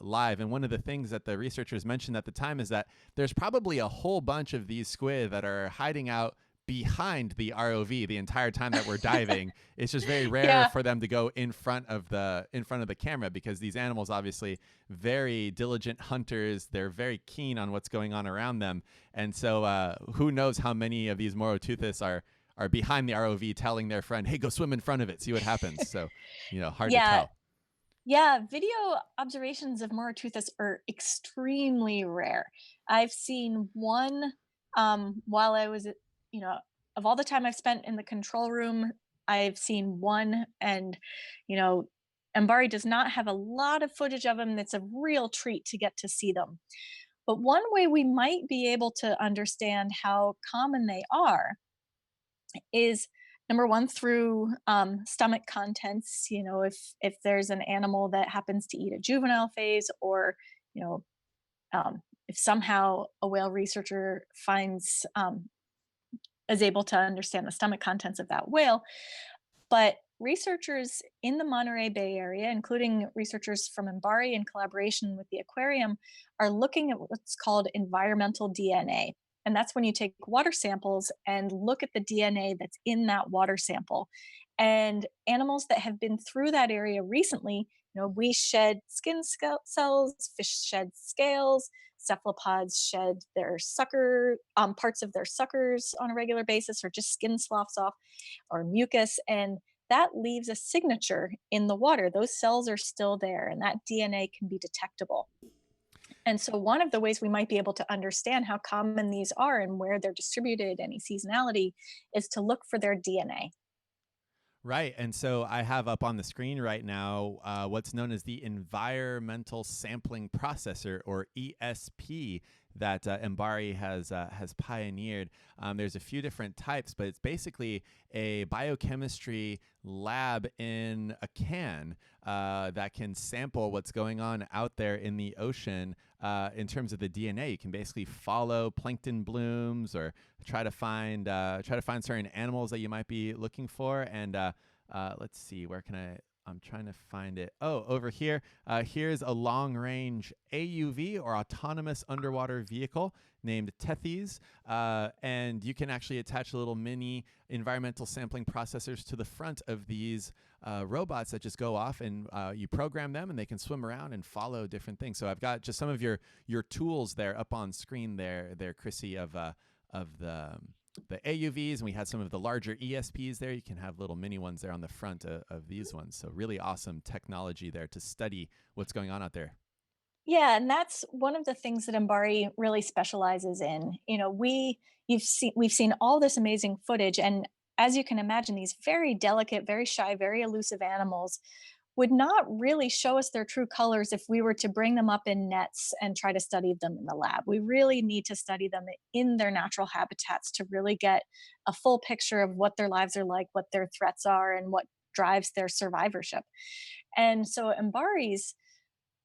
Speaker 1: live. And one of the things that the researchers mentioned at the time is that there's probably a whole bunch of these squid that are hiding out behind the ROV the entire time that we're diving. It's just very rare for them to go in front of the camera, because these animals obviously very diligent hunters. They're very keen on what's going on around them. And so who knows how many of these Moroteuthis are behind the ROV telling their friend, hey, go swim in front of it, see what happens. So, hard to tell.
Speaker 3: Yeah, video observations of Moroteuthis are extremely rare. I've seen one while I was of all the time I've spent in the control room, I've seen one, and, MBARI does not have a lot of footage of them. It's a real treat to get to see them. But one way we might be able to understand how common they are is, number one, through stomach contents. If there's an animal that happens to eat a juvenile phase, or, if somehow a whale researcher is able to understand the stomach contents of that whale. But researchers in the Monterey Bay area, including researchers from MBARI in collaboration with the aquarium, are looking at what's called environmental DNA. And that's when you take water samples and look at the DNA that's in that water sample. And animals that have been through that area recently, we shed skin cells, fish shed scales, cephalopods shed their parts of their suckers on a regular basis, or just skin sloughs off, or mucus. And that leaves a signature in the water. Those cells are still there, and that DNA can be detectable. And so one of the ways we might be able to understand how common these are and where they're distributed, any seasonality, is to look for their DNA.
Speaker 1: Right. And so I have up on the screen right now what's known as the Environmental Sampling Processor, or ESP, that MBARI has pioneered. There's a few different types, but it's basically a biochemistry lab in a can that can sample what's going on out there in the ocean in terms of the DNA. You can basically follow plankton blooms, or try to find certain animals that you might be looking for. And let's see, where can I'm trying to find it. Oh, over here. Here's a long-range AUV, or autonomous underwater vehicle, named Tethys. And you can actually attach little mini environmental sampling processors to the front of these robots that just go off, and you program them, and they can swim around and follow different things. So I've got just some of your tools there up on screen there, Crissy, of the AUVs, and we had some of the larger ESPs there. You can have little mini ones there on the front of these ones. So really awesome technology there to study what's going on out there.
Speaker 3: Yeah, and that's one of the things that MBARI really specializes in. We've seen all this amazing footage, and as you can imagine, these very delicate, very shy, very elusive animals would not really show us their true colors if we were to bring them up in nets and try to study them in the lab. We really need to study them in their natural habitats to really get a full picture of what their lives are like, what their threats are, and what drives their survivorship. And so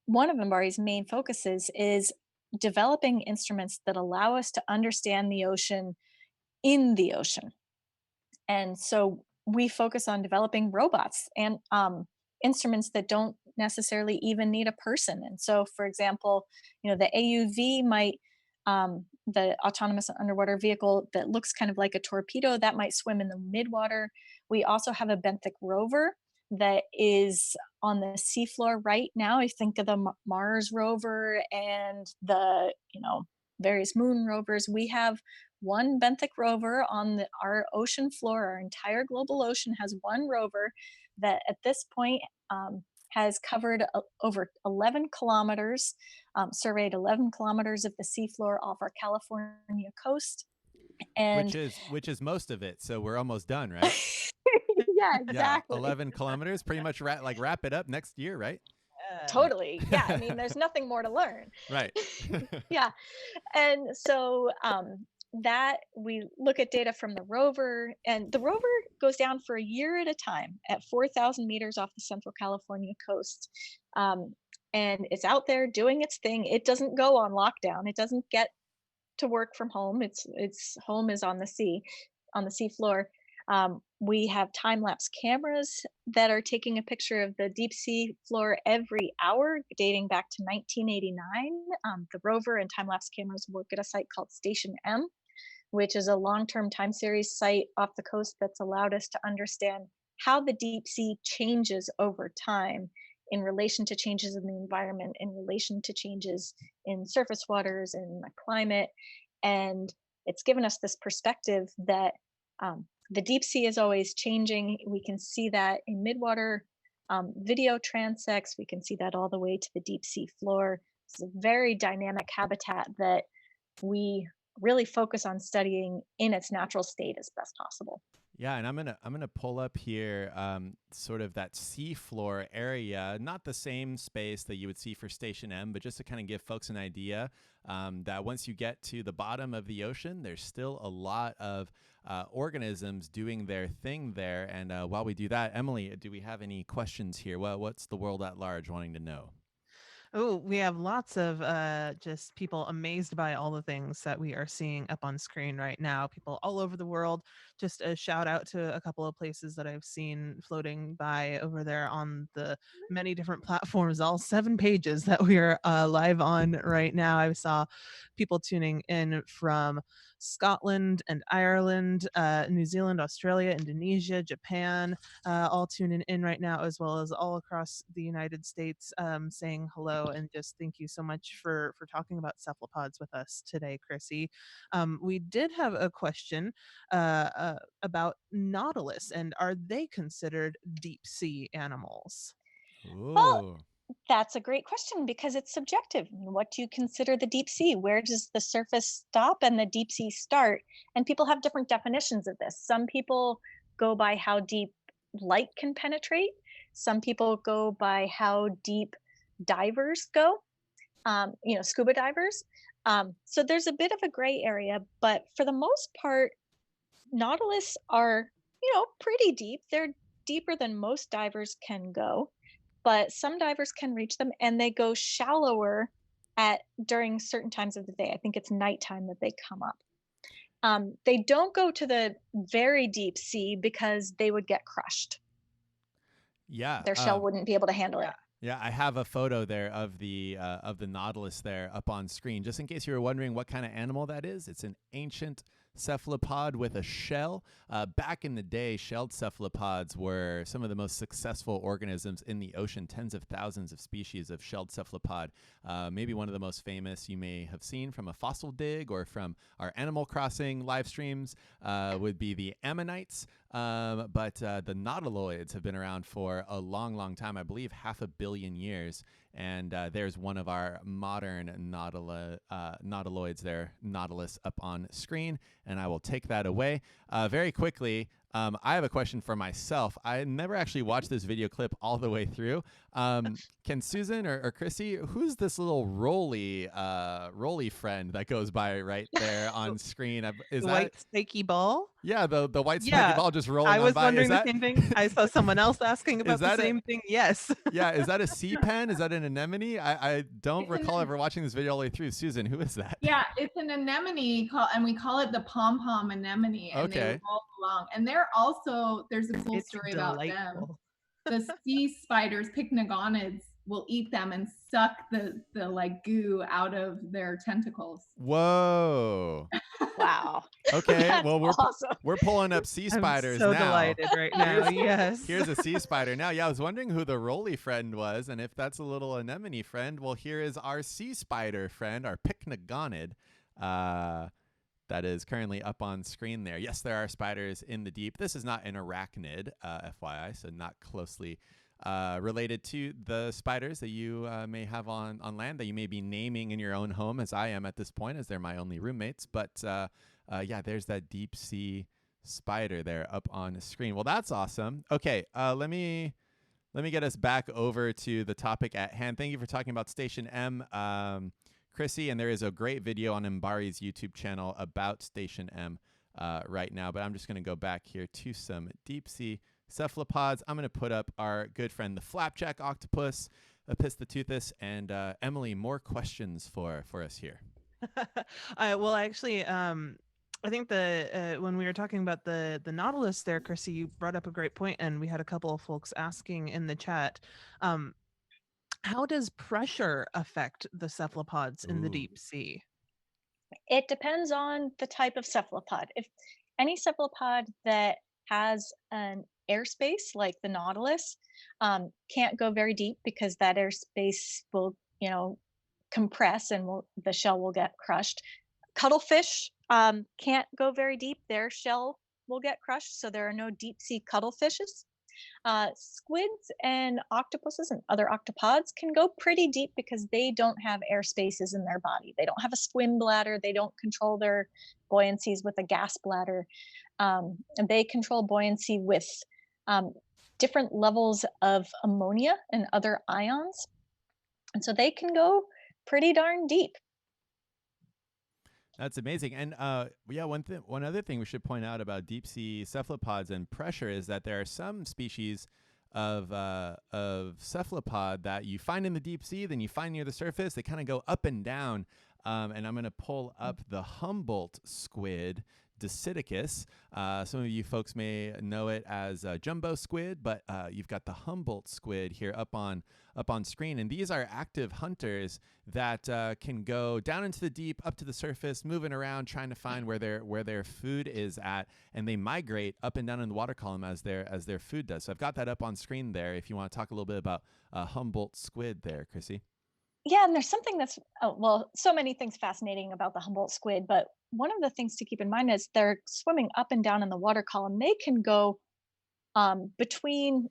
Speaker 3: one of MBARI's main focuses is developing instruments that allow us to understand the ocean in the ocean. And so we focus on developing robots and instruments that don't necessarily even need a person. And so, for example, the AUV might, the autonomous underwater vehicle that looks kind of like a torpedo, that might swim in the midwater. We also have a benthic rover that is on the seafloor right now. I think of the Mars rover and the various moon rovers. We have one benthic rover on our ocean floor. Our entire global ocean has one rover that at this point has covered over 11 kilometers, surveyed 11 kilometers of the seafloor off our California coast. And
Speaker 1: which is most of it. So we're almost done, right?
Speaker 3: Yeah, exactly.
Speaker 1: Yeah, 11 kilometers, pretty much wrap it up next year, right?
Speaker 3: Totally. Yeah. I mean, there's nothing more to learn.
Speaker 1: Right.
Speaker 3: Yeah. And so that we look at data from the rover, and the rover goes down for a year at a time at 4,000 meters off the Central California coast. And it's out there doing its thing. It doesn't go on lockdown. It doesn't get to work from home. Its home is on the sea, on the seafloor. We have time-lapse cameras that are taking a picture of the deep sea floor every hour, dating back to 1989. The rover and time-lapse cameras work at a site called Station M, which is a long-term time series site off the coast that's allowed us to understand how the deep sea changes over time in relation to changes in the environment, in relation to changes in surface waters and the climate. And it's given us this perspective that the deep sea is always changing. We can see that in midwater video transects. We can see that all the way to the deep sea floor. It's a very dynamic habitat that we really focus on studying in its natural state as best possible.
Speaker 1: Yeah, and I'm gonna pull up here sort of that seafloor area, not the same space that you would see for Station M, but just to kind of give folks an idea that once you get to the bottom of the ocean, there's still a lot of organisms doing their thing there. And while we do that, Emily, do we have any questions here? What's the world at large wanting to know?
Speaker 2: Oh, we have lots of just people amazed by all the things that we are seeing up on screen right now. People all over the world. Just a shout out to a couple of places that I've seen floating by over there on the many different platforms, all 7 pages that we are live on right now. I saw people tuning in from Scotland and Ireland, New Zealand, Australia, Indonesia, Japan, all tuning in right now, as well as all across the United States, saying hello and just thank you so much for talking about cephalopods with us today, Crissy. We did have a question about nautilus, and are they considered deep sea animals?
Speaker 3: Well, that's a great question because it's subjective. What do you consider the deep sea? Where does the surface stop and the deep sea start? And people have different definitions of this. Some people go by how deep light can penetrate. Some people go by how deep divers go, scuba divers. So there's a bit of a gray area, but for the most part, nautilus are, pretty deep. They're deeper than most divers can go, but some divers can reach them, and they go shallower during certain times of the day. I think it's nighttime that they come up. They don't go to the very deep sea because they would get crushed.
Speaker 1: Yeah,
Speaker 3: their shell wouldn't be able to handle it.
Speaker 1: Yeah, I have a photo there of the nautilus there up on screen. Just in case you were wondering what kind of animal that is, it's an ancient cephalopod with a shell. Back in the day, shelled cephalopods were some of the most successful organisms in the ocean. Tens of thousands of species of shelled cephalopod. Maybe one of the most famous you may have seen from a fossil dig or from our Animal Crossing live streams would be the ammonites. But the nautiloids have been around for a long, long time. I believe 500 million years. And there's one of our modern nautiloids there, Nautilus, up on screen. And I will take that away very quickly. I have a question for myself. I never actually watched this video clip all the way through. Can Susan or Crissy, who's this little roly friend that goes by right there on screen? Is that
Speaker 2: white snaky ball?
Speaker 1: Yeah, the white snaky ball just rolling
Speaker 2: I was
Speaker 1: on by.
Speaker 2: wondering the same thing. I saw someone else asking about the same thing. Yes.
Speaker 1: Yeah, is that a sea pen? Is that an anemone? I don't recall ever watching this video all the way through. Susan, who is that?
Speaker 4: Yeah, it's an anemone, and we call it the pom-pom anemone. And
Speaker 1: okay.
Speaker 4: They roll along. And there's a cool story about them. The sea spiders, pycnogonids, will eat them and suck the goo out of their tentacles.
Speaker 1: Whoa.
Speaker 3: Wow.
Speaker 1: Okay, well
Speaker 3: awesome.
Speaker 1: we're pulling up sea spiders now.
Speaker 2: I'm so delighted right now. Yes.
Speaker 1: Here's a sea spider. Now, yeah, I was wondering who the roly friend was, and if that's a little anemone friend, well, here is our sea spider friend, our pycnogonid. That is currently up on screen there. Yes, there are spiders in the deep. This is not an arachnid, FYI, so not closely related to the spiders that you may have on land that you may be naming in your own home, as I am at this point, as they're my only roommates. But yeah, there's that deep sea spider there up on the screen. Well, that's awesome. Okay, let me get us back over to the topic at hand. Thank you for talking about Station M. Crissy, and there is a great video on MBARI's YouTube channel about Station M right now. But I'm just going to go back here to some deep sea cephalopods. I'm going to put up our good friend, the flapjack octopus, Apis the toothless, and Emily, more questions for us here.
Speaker 2: Well, actually, I think when we were talking about the nautilus there, Crissy, you brought up a great point, and we had a couple of folks asking in the chat, how does pressure affect the cephalopods in the
Speaker 1: Ooh.
Speaker 2: deep sea?
Speaker 3: It depends on the type of cephalopod. If any cephalopod that has an airspace like the nautilus can't go very deep because that airspace will, compress and the shell will get crushed. Cuttlefish can't go very deep; their shell will get crushed. So there are no deep sea cuttlefishes. Squids and octopuses and other octopods can go pretty deep because they don't have air spaces in their body. They don't have a swim bladder. They don't control their buoyancies with a gas bladder. And they control buoyancy with different levels of ammonia and other ions. And so they can go pretty darn deep.
Speaker 1: That's amazing. And one other thing we should point out about deep sea cephalopods and pressure is that there are some species of cephalopod that you find in the deep sea, then you find near the surface. They kind of go up and down. And I'm going to pull up the Humboldt squid, Diciticus. Some of you folks may know it as jumbo squid, but you've got the Humboldt squid here up on screen, and these are active hunters that can go down into the deep, up to the surface, moving around, trying to find where their food is at, and they migrate up and down in the water column as their food does. So I've got that up on screen there. If you want to talk a little bit about Humboldt squid, there, Crissy.
Speaker 3: Yeah, and there's something that's, so many things fascinating about the Humboldt squid, but one of the things to keep in mind is they're swimming up and down in the water column. They can go between,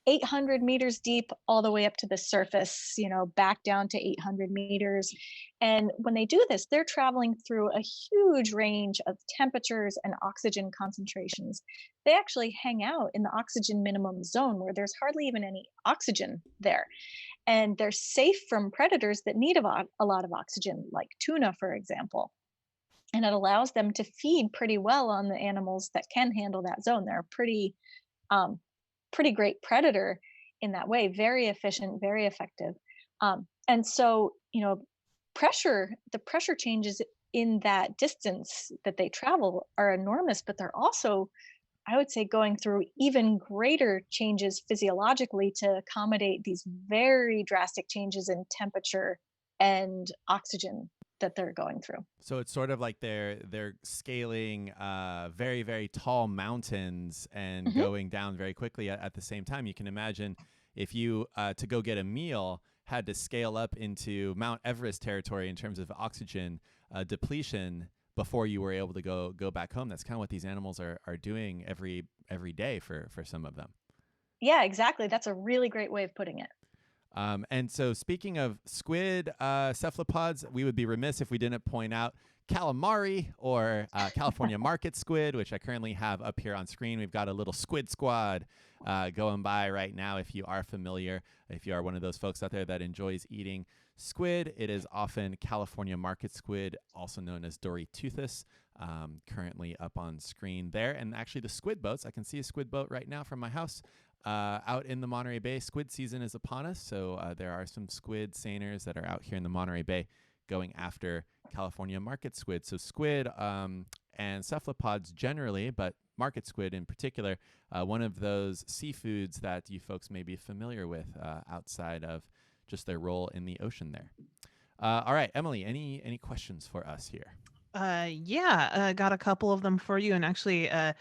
Speaker 3: 800 meters deep all the way up to the surface, back down to 800 meters. And when they do this, they're traveling through a huge range of temperatures and oxygen concentrations. They actually hang out in the oxygen minimum zone where there's hardly even any oxygen there. And they're safe from predators that need a lot of oxygen, like tuna, for example. And it allows them to feed pretty well on the animals that can handle that zone. They're a pretty great predator in that way, very efficient, very effective. And so, the pressure changes in that distance that they travel are enormous, but they're also, I would say, going through even greater changes physiologically to accommodate these very drastic changes in temperature and oxygen that they're going through.
Speaker 1: So it's sort of like they're scaling very, very tall mountains and going down very quickly at the same time. You can imagine if you, to go get a meal, had to scale up into Mount Everest territory in terms of oxygen depletion before you were able to go back home. That's kind of what these animals are doing every day for some of them.
Speaker 3: Yeah, exactly. That's a really great way of putting it.
Speaker 1: And so speaking of squid cephalopods, we would be remiss if we didn't point out calamari or California market squid, which I currently have up here on screen. We've got a little squid squad going by right now. If you are familiar, if you are one of those folks out there that enjoys eating squid, it is often California market squid, also known as Dory toothless, currently up on screen there. And actually the squid boats, I can see a squid boat right now from my house. Out in the Monterey Bay. Squid season is upon us, so there are some squid seiners that are out here in the Monterey Bay going after California market squid. So squid and cephalopods generally, but market squid in particular, one of those seafoods that you folks may be familiar with outside of just their role in the ocean there. All right, Emily, any questions for us here?
Speaker 2: Yeah, got a couple of them for you. And actually, I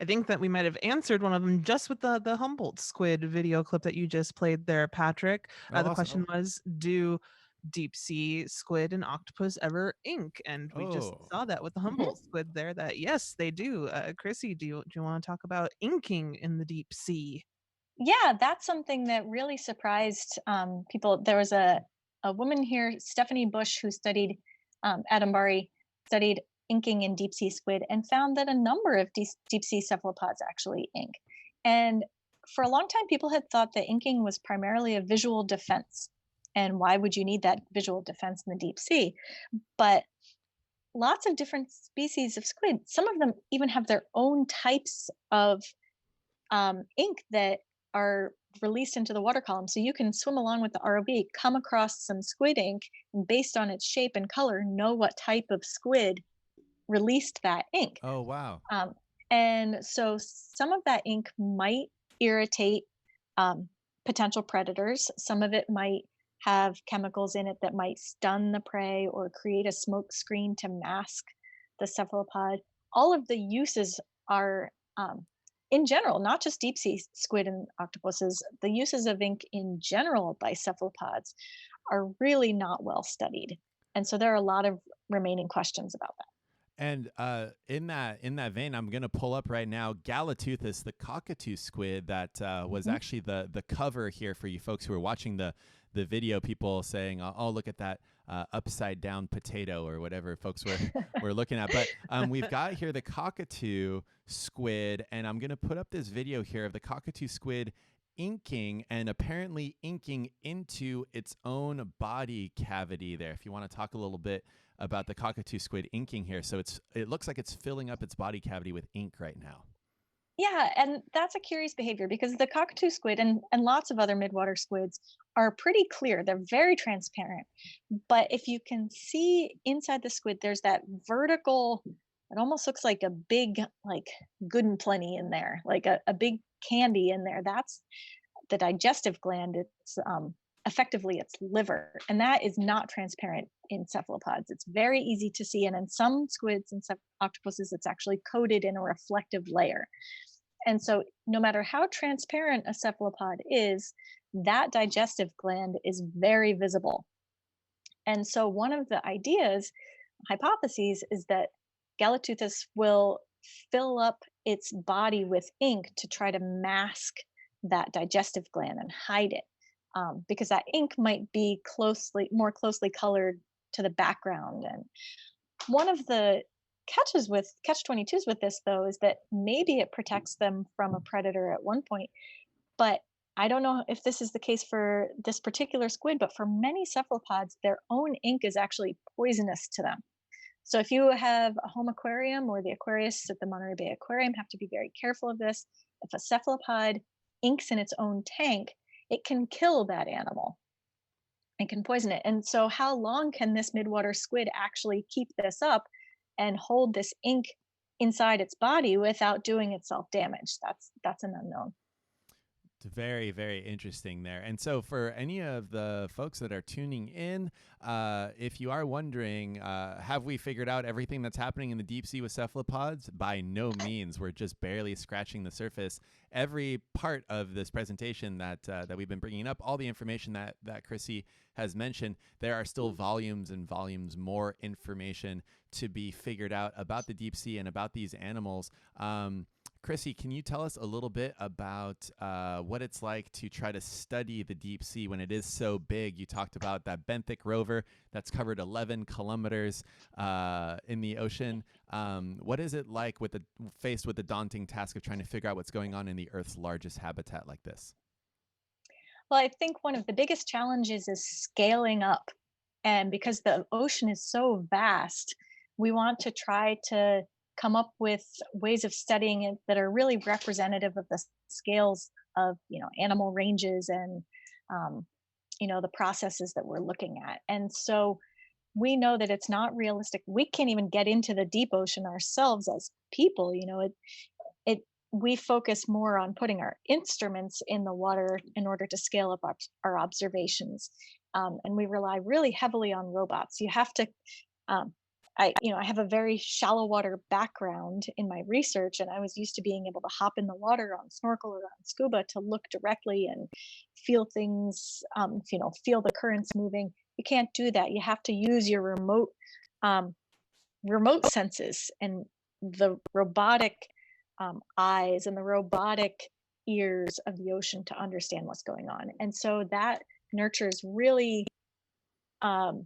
Speaker 2: think that we might have answered one of them just with the Humboldt squid video clip that you just played there, Patrick. The
Speaker 1: awesome.
Speaker 2: question was, do deep sea squid and octopus ever ink? And we just saw that with the Humboldt squid there, that yes, they do. Crissy, do you want to talk about inking in the deep sea?
Speaker 3: Yeah, that's something that really surprised people. There was a woman here, Stephanie Bush, who studied at MBARI, studied inking in deep sea squid and found that a number of deep sea cephalopods actually ink. And for a long time, people had thought that inking was primarily a visual defense. And why would you need that visual defense in the deep sea? But lots of different species of squid, some of them even have their own types of ink that are released into the water column. So you can swim along with the ROV, come across some squid ink, and based on its shape and color, know what type of squid released that ink.
Speaker 1: Oh, wow.
Speaker 3: And so some of that ink might irritate potential predators. Some of it might have chemicals in it that might stun the prey or create a smoke screen to mask the cephalopod. All of the uses are, in general, not just deep sea squid and octopuses, the uses of ink in general by cephalopods are really not well studied. And so there are a lot of remaining questions about that.
Speaker 1: And in that vein, I'm gonna pull up right now Galatoethus, the cockatoo squid that was actually the cover here for you folks who are watching the video. People saying, "Oh, look at that upside down potato," or whatever folks were looking at. But we've got here the cockatoo squid, and I'm gonna put up this video here of the cockatoo squid inking and apparently inking into its own body cavity there. If you want to talk a little bit about the cockatoo squid inking here. So it looks like it's filling up its body cavity with ink right now.
Speaker 3: Yeah, and that's a curious behavior because the cockatoo squid and lots of other midwater squids are pretty clear. They're very transparent. But if you can see inside the squid, there's that vertical, it almost looks like a big, like Good and Plenty in there, like a big candy in there. That's the digestive gland. It's effectively its liver, and that is not transparent in cephalopods. It's very easy to see, and in some squids and octopuses, it's actually coated in a reflective layer. And so, no matter how transparent a cephalopod is, that digestive gland is very visible. And so, one of the hypotheses, is that Galatoethus will fill up its body with ink to try to mask that digestive gland and hide it. Because that ink might be more closely colored to the background. And one of the catch-22s with this, though, is that maybe it protects them from a predator at one point. But I don't know if this is the case for this particular squid, but for many cephalopods, their own ink is actually poisonous to them. So if you have a home aquarium, or the aquarists at the Monterey Bay Aquarium have to be very careful of this. If a cephalopod inks in its own tank, it can kill that animal. It can poison it. And so how long can this midwater squid actually keep this up and hold this ink inside its body without doing itself damage? That's an unknown.
Speaker 1: It's very, very interesting there. And so for any of the folks that are tuning in, if you are wondering, have we figured out everything that's happening in the deep sea with cephalopods? By no means. We're just barely scratching the surface. Every part of this presentation that we've been bringing up, all the information that Crissy has mentioned, there are still volumes and volumes more information to be figured out about the deep sea and about these animals. Crissy, can you tell us a little bit about what it's like to try to study the deep sea when it is so big? You talked about that benthic rover that's covered 11 kilometers in the ocean. What is it like faced with the daunting task of trying to figure out what's going on in the Earth's largest habitat like this?
Speaker 3: Well, I think one of the biggest challenges is scaling up. And because the ocean is so vast, we want to try to come up with ways of studying it that are really representative of the scales of animal ranges and the processes that we're looking at. And so we know that it's not realistic. We can't even get into the deep ocean ourselves as people. We focus more on putting our instruments in the water in order to scale up our observations, and we rely really heavily on robots. You have to I have a very shallow water background in my research, and I was used to being able to hop in the water on snorkel or on scuba to look directly and feel things, feel the currents moving. You can't do that. You have to use your remote senses and the robotic eyes and the robotic ears of the ocean to understand what's going on. And so that nurtures really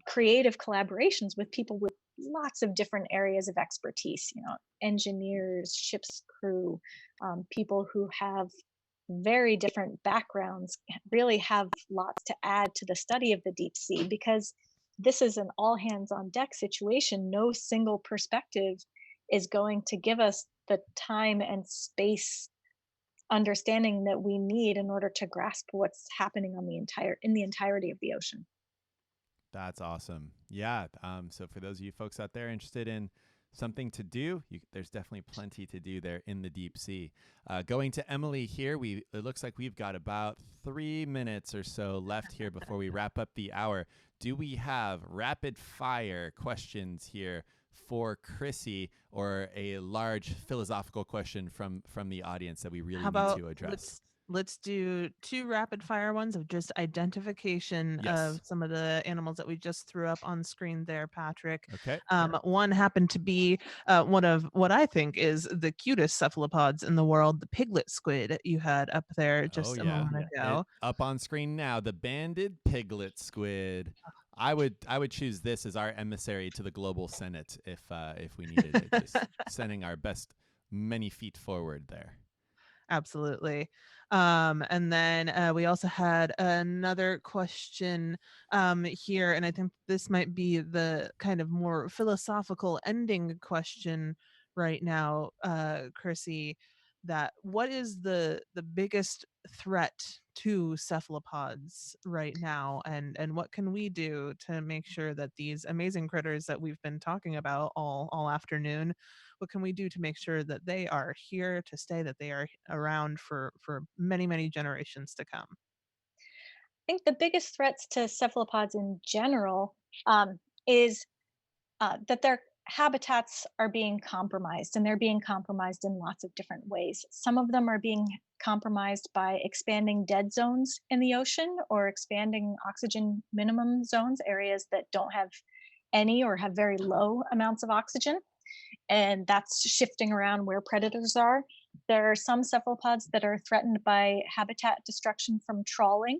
Speaker 3: creative collaborations with people with lots of different areas of expertise, engineers, ship's crew, people who have very different backgrounds really have lots to add to the study of the deep sea, because this is an all hands on deck situation. No single perspective is going to give us the time and space understanding that we need in order to grasp what's happening on the entirety of the ocean.
Speaker 1: That's awesome. Yeah. So for those of you folks out there interested in something to do, there's definitely plenty to do there in the deep sea. Going to Emily here, it looks like we've got about 3 minutes or so left here before we wrap up the hour. Do we have rapid fire questions here for Crissy, or a large philosophical question from the audience that we really
Speaker 2: How
Speaker 1: need
Speaker 2: about
Speaker 1: to address?
Speaker 2: let's do 2 rapid fire ones of just identification
Speaker 1: Yes.
Speaker 2: of some of the animals that we just threw up on screen there, Patrick.
Speaker 1: Okay.
Speaker 2: One happened to be one of what I think is the cutest cephalopods in the world, the piglet squid you had up there just a moment ago.
Speaker 1: Up on screen now, the banded piglet squid. I would choose this as our emissary to the global Senate if we needed it. Just sending our best many feet forward there.
Speaker 2: Absolutely. And then we also had another question here, and I think this might be the kind of more philosophical ending question right now, Crissy, that what is the biggest threat to cephalopods right now, and what can we do to make sure that these amazing critters that we've been talking about all afternoon, what can we do to make sure that they are here to stay, that they are around for many generations to come?
Speaker 3: I think the biggest threats to cephalopods in general is that their habitats are being compromised, and they're being compromised in lots of different ways. Some of them are being compromised by expanding dead zones in the ocean, or expanding oxygen minimum zones, areas that don't have any or have very low amounts of oxygen. And that's shifting around where predators are. There are some cephalopods that are threatened by habitat destruction from trawling,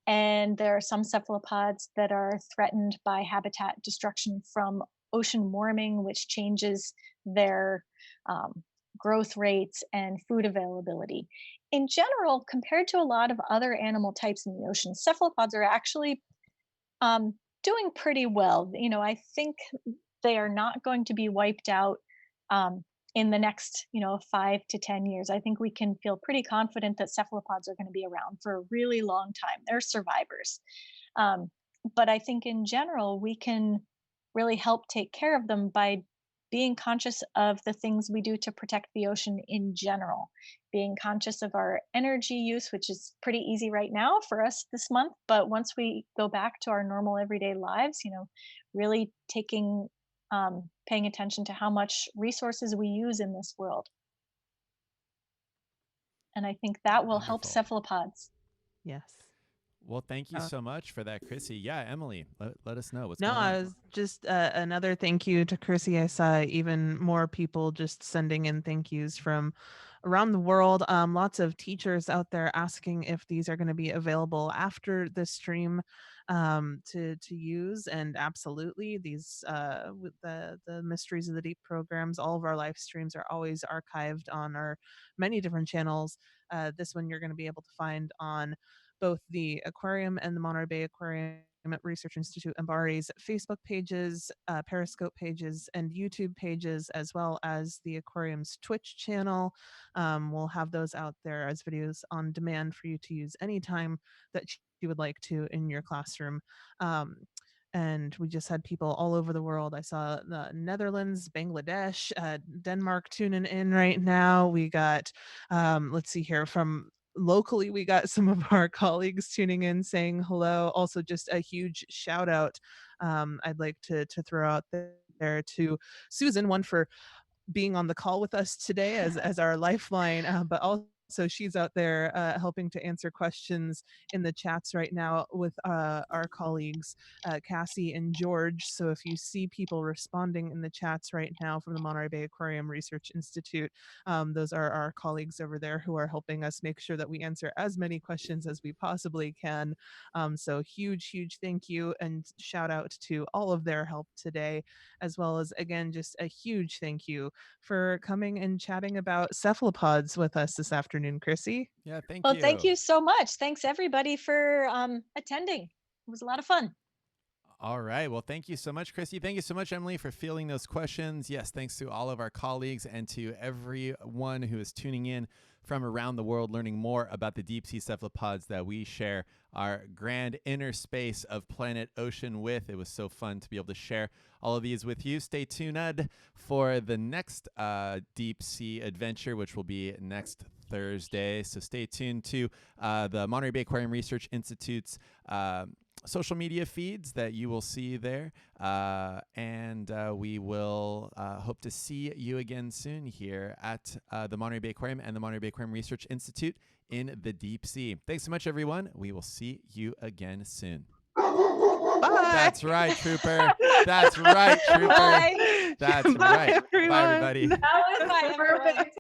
Speaker 3: and there are some cephalopods that are threatened by habitat destruction from ocean warming, which changes their growth rates and food availability. In general, compared to a lot of other animal types in the ocean, cephalopods are actually doing pretty well. I think they are not going to be wiped out um, in the next 5 to 10 years. I think we can feel pretty confident that cephalopods are going to be around for a really long time. They're survivors. um, but I think in general we can really help take care of them by being conscious of the things we do to protect the ocean in general, being conscious of our energy use, which is pretty easy right now for us this month, but once we go back to our normal everyday lives, really paying attention to how much resources we use in this world. And I think that will help
Speaker 1: Wonderful.
Speaker 3: cephalopods.
Speaker 2: Yes.
Speaker 1: Well, thank you so much for that, Crissy. Yeah, Emily, let us know what's
Speaker 2: No,
Speaker 1: going on.
Speaker 2: I was just another thank you to Crissy. I saw even more people just sending in thank yous from around the world. Lots of teachers out there asking if these are going to be available after the stream to use, and absolutely, these with the Mysteries of the Deep programs, all of our live streams are always archived on our many different channels. This one you're going to be able to find on both the aquarium and the Monterey Bay Aquarium Research Institute MBARI's Facebook pages, Periscope pages, and YouTube pages, as well as the aquarium's Twitch channel. We'll have those out there as videos on demand for you to use anytime that you would like to in your classroom. And we just had people all over the world. I saw the Netherlands, Bangladesh, Denmark tuning in right now. We got, let's see here, from locally, we got some of our colleagues tuning in saying hello. Also, just a huge shout out I'd like to throw out there to Susan, one for being on the call with us today as our lifeline, but also she's out there helping to answer questions in the chats right now with our colleagues Cassie and George. So if you see people responding in the chats right now from the Monterey Bay Aquarium Research Institute, those are our colleagues over there who are helping us make sure that we answer as many questions as we possibly can. So huge thank you and shout out to all of their help today, as well as, again, just a huge thank you for coming and chatting about cephalopods with us this afternoon. afternoon, Crissy.
Speaker 1: Yeah, thank
Speaker 3: Well,
Speaker 1: you.
Speaker 3: thank you so much. Thanks everybody for attending. It was a lot of fun.
Speaker 1: All right. Well, thank you so much, Crissy. Thank you so much, Emily, for fielding those questions. Yes, thanks to all of our colleagues and to everyone who is tuning in from around the world, learning more about the deep sea cephalopods that we share our grand inner space of planet ocean with. It was so fun to be able to share all of these with you. Stay tuned for the next deep sea adventure, which will be next Thursday. So stay tuned to the Monterey Bay Aquarium Research Institute's social media feeds that you will see there. And we will hope to see you again soon here at the Monterey Bay Aquarium and the Monterey Bay Aquarium Research Institute in the deep sea. Thanks so much, everyone. We will see you again soon.
Speaker 2: Bye.
Speaker 1: That's right, Trooper. That's right, Trooper.
Speaker 3: Bye.
Speaker 1: That's
Speaker 2: Bye,
Speaker 1: right.
Speaker 2: everyone.
Speaker 1: Bye, everybody.
Speaker 4: That was
Speaker 3: Bye, everyone.
Speaker 4: perfect.